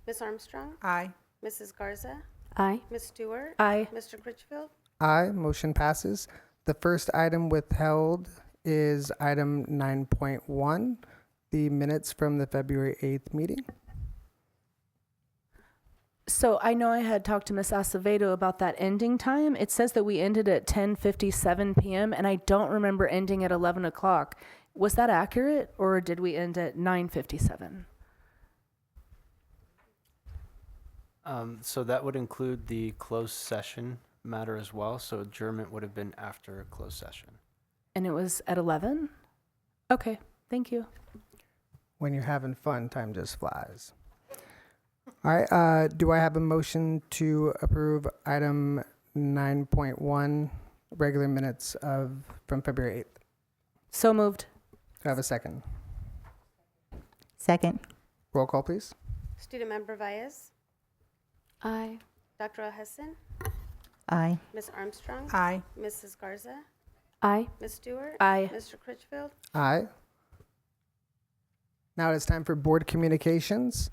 Ms. Armstrong, Aye. Mrs. Garza, Aye. Ms. Stewart, Aye. Mr. Critchfield. Aye, motion passes. The first item withheld is item 9.1, the minutes from the February 8th meeting. So I know I had talked to Ms. Acevedo about that ending time. It says that we ended at 10:57 p.m. and I don't remember ending at 11 o'clock. Was that accurate, or did we end at 9:57? So that would include the closed session matter as well. So adjournment would have been after a closed session. And it was at 11? Okay, thank you. When you're having fun, time just flies. All right, do I have a motion to approve item 9.1, regular minutes from February 8th? So moved. Do I have a second? Second. Roll call, please. Student Member Baez, Aye. Dr. Alhesson, Aye. Ms. Armstrong, Aye. Mrs. Garza, Aye. Ms. Stewart, Aye. Mr. Critchfield. Aye. Now it's time for board communications.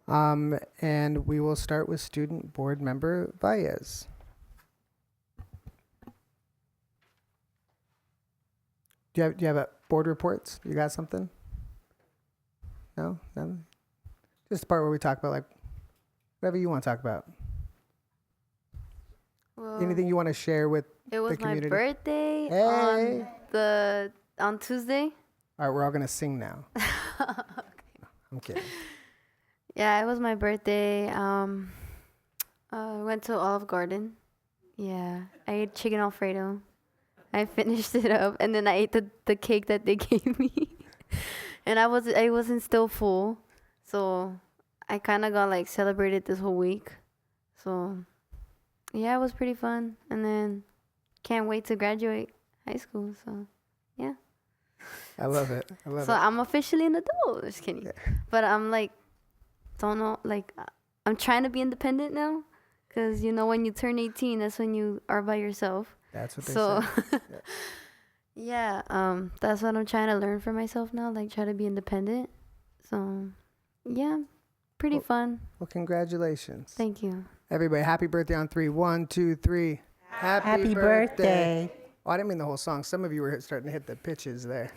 And we will start with Student Board Member Baez. Do you have a board reports? You got something? No? Nothing? Just the part where we talk about, like, whatever you want to talk about. Well, Anything you want to share with it was the community? my birthday Hey. on Tuesday. All right, we're all going to sing now. I'm kidding. Yeah, it was my birthday. Went to Olive Garden. Yeah, I ate chicken Alfredo. I finished it up, and then I ate the cake that they gave me. And I wasn't still full, so I kind of got like celebrated this whole week. So yeah, it was pretty fun. And then can't wait to graduate high school. So yeah. I love it. I love So it. I'm officially an adult. Just kidding. Yeah. But I'm like, don't know, like, I'm trying to be independent now. Because, you know, when you turn 18, that's when you are by yourself. That's what they So, say. yeah, that's what I'm trying to learn for myself now. Like, try to be independent. So, yeah, pretty Well- fun. Well, congratulations. Thank you. Everybody, happy birthday on 3. 1, 2, 3. Happy birthday. Oh, I didn't mean the whole song. Some of you were starting to hit the pitches there.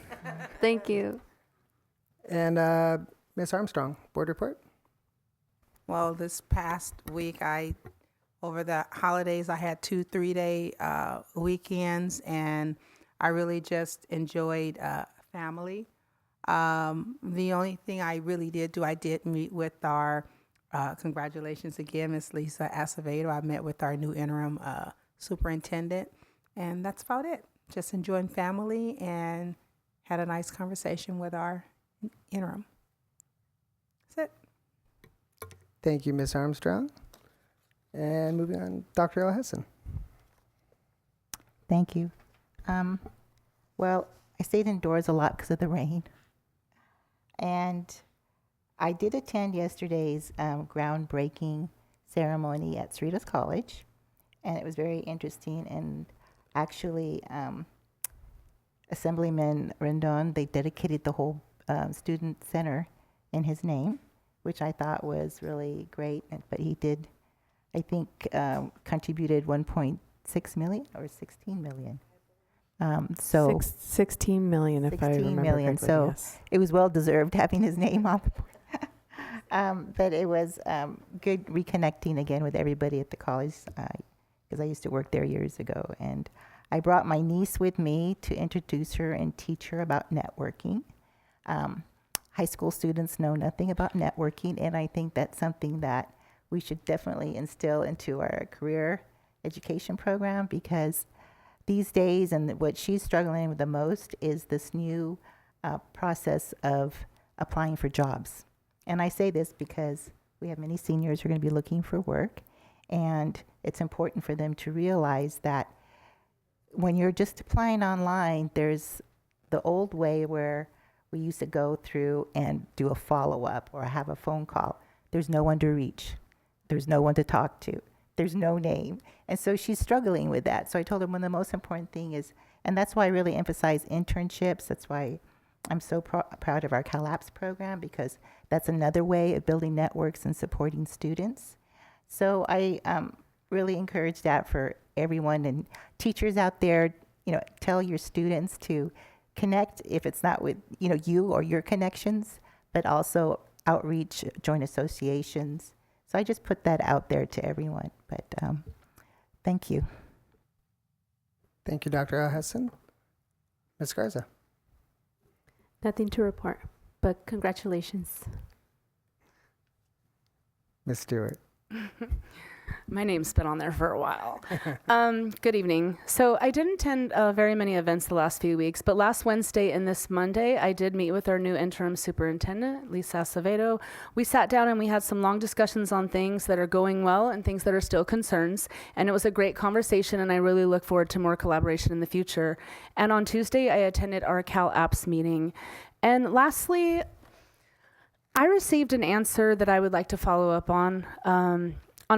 Thank you. And Miss Armstrong, board report. Well, this past week, over the holidays, I had 2 3-day weekends, and I really just enjoyed family. The only thing I really did do, I did meet with our, congratulations again, Miss Lisa Acevedo. I met with our new interim superintendent, and that's about it. Just enjoying family and had a nice conversation with our interim. That's it. Thank you, Miss Armstrong. And moving on, Dr. Alhesson. Thank you. Well, I stayed indoors a lot because of the rain. And I did attend yesterday's groundbreaking ceremony at Cerritos College. And it was very interesting. And actually, Assemblyman Rendon, they dedicated the whole student center in his name, which I thought was really great. But he did, I think, contributed 1.6 million or 16 million. So 16 million, if I 16 remember million. correctly. So yes. it was well deserved having his name on the board. But it was good reconnecting again with everybody at the college because I used to work there years ago. And I brought my niece with me to introduce her and teach her about networking. High school students know nothing about networking, and I think that's something that we should definitely instill into our career education program, because these days, and what she's struggling with the most is this new process of applying for jobs. And I say this because we have many seniors who are going to be looking for work, and it's important for them to realize that when you're just applying online, there's the old way where we used to go through and do a follow-up or have a phone call. There's no one to reach. There's no one to talk to. There's no name. And so she's struggling with that. So I told her one of the most important thing is, and that's why I really emphasize internships. That's why I'm so proud of our CalAPS program, because that's another way of building networks and supporting students. So I really encourage that for everyone, and teachers out there, tell your students to connect if it's not with, you or your connections, but also outreach, join associations. So I just put that out there to everyone, but thank you. Thank you, Dr. Alhassan. Ms. Garza. Nothing to report, but congratulations. Ms. Stewart. My name's been on there for a while. Good evening. So I didn't attend very many events the last few weeks, but last Wednesday and this Monday, I did meet with our new interim superintendent, Lisa Acevedo. We sat down and we had some long discussions on things that are going well and things that are still concerns. And it was a great conversation, and I really look forward to more collaboration in the future. And on Tuesday, I attended our CalAPS meeting. And lastly, I received an answer that I would like to follow up on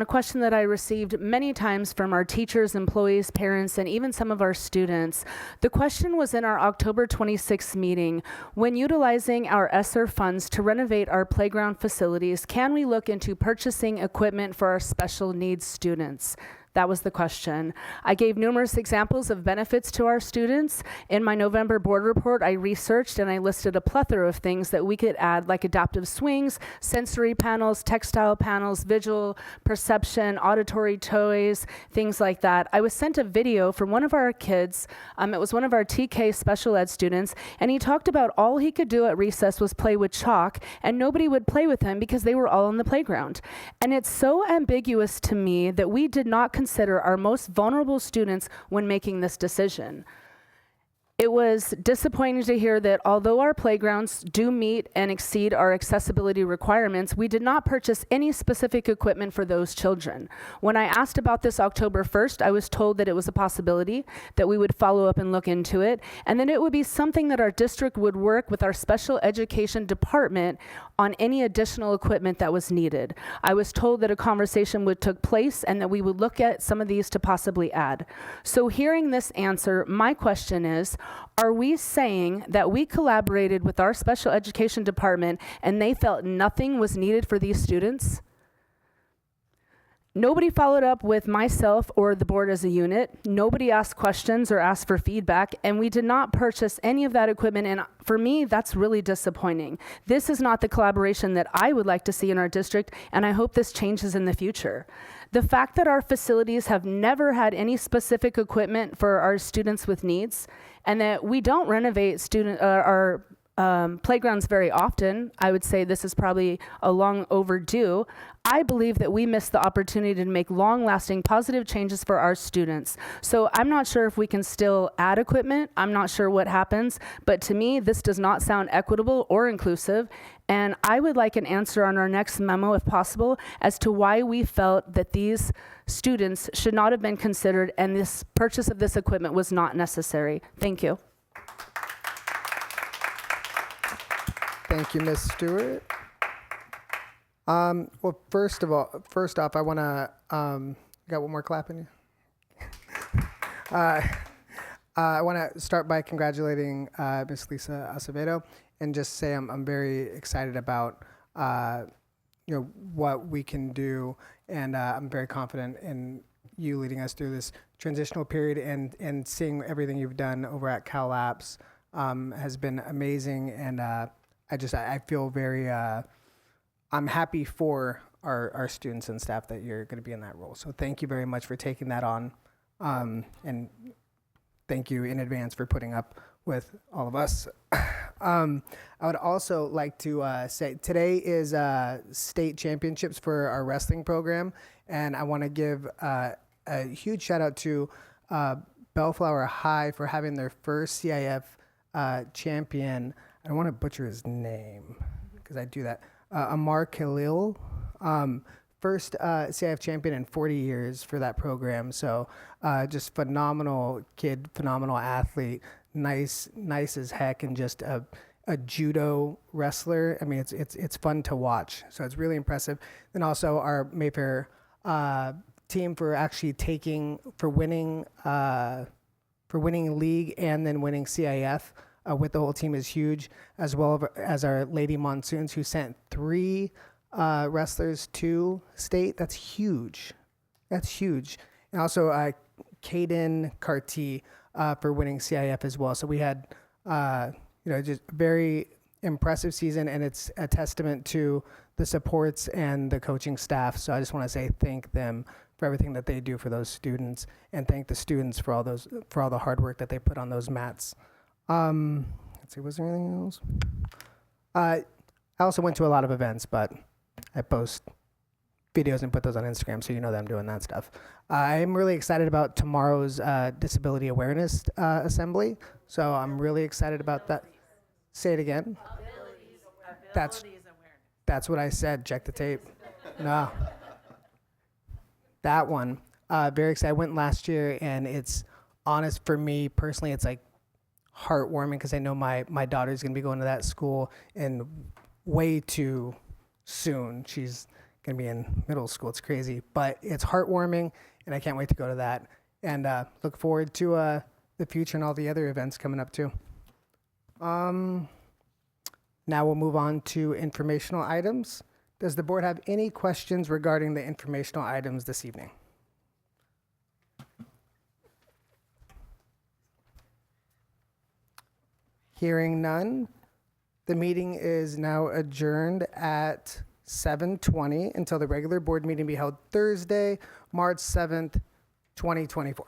a question that I received many times from our teachers, employees, parents, and even some of our students. The question was in our October 26th meeting: when utilizing our ESSER funds to renovate our playground facilities, can we look into purchasing equipment for our special needs students? That was the question. I gave numerous examples of benefits to our students. In my November board report, I researched and I listed a plethora of things that we could add, like adaptive swings, sensory panels, textile panels, visual perception, auditory toys, things like that. I was sent a video from one of our kids. It was one of our TK special ed students, and he talked about all he could do at recess was play with chalk, and nobody would play with him because they were all on the playground. And it's so ambiguous to me that we did not consider our most vulnerable students when making this decision. It was disappointing to hear that although our playgrounds do meet and exceed our accessibility requirements, we did not purchase any specific equipment for those children. When I asked about this October 1st, I was told that it was a possibility, that we would follow up and look into it, and that it would be something that our district would work with our special education department on any additional equipment that was needed. I was told that a conversation would take place and that we would look at some of these to possibly add. So hearing this answer, my question is, are we saying that we collaborated with our special education department and they felt nothing was needed for these students? Nobody followed up with myself or the board as a unit. Nobody asked questions or asked for feedback, and we did not purchase any of that equipment, and for me, that's really disappointing. This is not the collaboration that I would like to see in our district, and I hope this changes in the future. The fact that our facilities have never had any specific equipment for our students with needs, and that we don't renovate our playgrounds very often, I would say this is probably a long overdue. I believe that we missed the opportunity to make long-lasting positive changes for our students. So I'm not sure if we can still add equipment. I'm not sure what happens, but to me, this does not sound equitable or inclusive. And I would like an answer on our next memo, if possible, as to why we felt that these students should not have been considered and this purchase of this equipment was not necessary. Thank you. Thank you, Ms. Stewart. Well, first off, I want to, got one more clap in you? I want to start by congratulating Ms. Lisa Acevedo and just say I'm very excited about, what we can do, and I'm very confident in you leading us through this transitional period, and seeing everything you've done over at CalAPS has been amazing, and I feel very, I'm happy for our students and staff that you're going to be in that role. So thank you very much for taking that on. And thank you in advance for putting up with all of us. I would also like to say today is state championships for our wrestling program. And I want to give a huge shout out to Bellflower High for having their first CIF champion. I don't want to butcher his name because I do that. Amar Khalil first CIF champion in 40 years for that program. So just phenomenal kid, phenomenal athlete, nice as heck, and just a judo wrestler. I mean, it's fun to watch. So it's really impressive. And also our Mayfair team for actually winning league and then winning CIF with the whole team is huge, as well as our Lady Monsoons, who sent 3 wrestlers to state. That's huge. And also Caden Carty for winning CIF as well. So we had just very impressive season, and it's a testament to the supports and the coaching staff. So I just want to say thank them for everything that they do for those students, and thank the students for all the hard work that they put on those mats. Let's see, was there anything else? I also went to a lot of events, but I post videos and put those on Instagram, so you know that I'm doing that stuff. I'm really excited about tomorrow's Disability Awareness Assembly, so I'm really excited about that. Say it again. That's what I said. Check the tape. No. That one. Very excited. I went last year, and it's honest for me personally. It's like heartwarming because I know my daughter's gonna be going to that school and way too soon. She's gonna be in middle school. It's crazy, but it's heartwarming, and I can't wait to go to that. And look forward to the future and all the other events coming up too. Now we'll move on to informational items. Does the board have any questions regarding the informational items this evening? Hearing none, the meeting is now adjourned at 7:20 until the regular board meeting be held Thursday, March 7th, 2024.